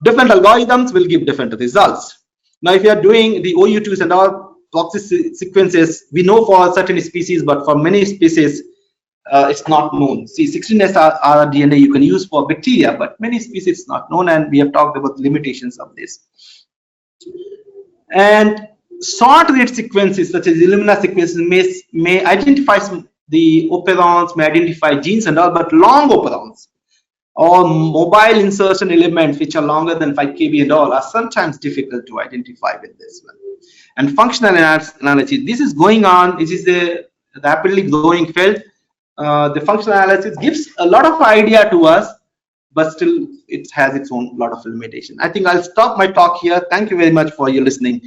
Different algorithms will give different results. Now, if you are doing the OU2s and all proxy sequences, we know for certain species, but for many species, it's not known. See, 16S DNA you can use for bacteria, but many species it's not known, and we have talked about the limitations of this. And short read sequences such as Illumina sequences may identify the operons, may identify genes and all, but long operons or mobile insertion elements which are longer than 5 kb and all are sometimes difficult to identify with this one. And functional analysis, this is going on. It is a rapidly growing field. The functional analysis gives a lot of idea to us, but still it has its own lot of limitation. I think I'll stop my talk here. Thank you very much for your listening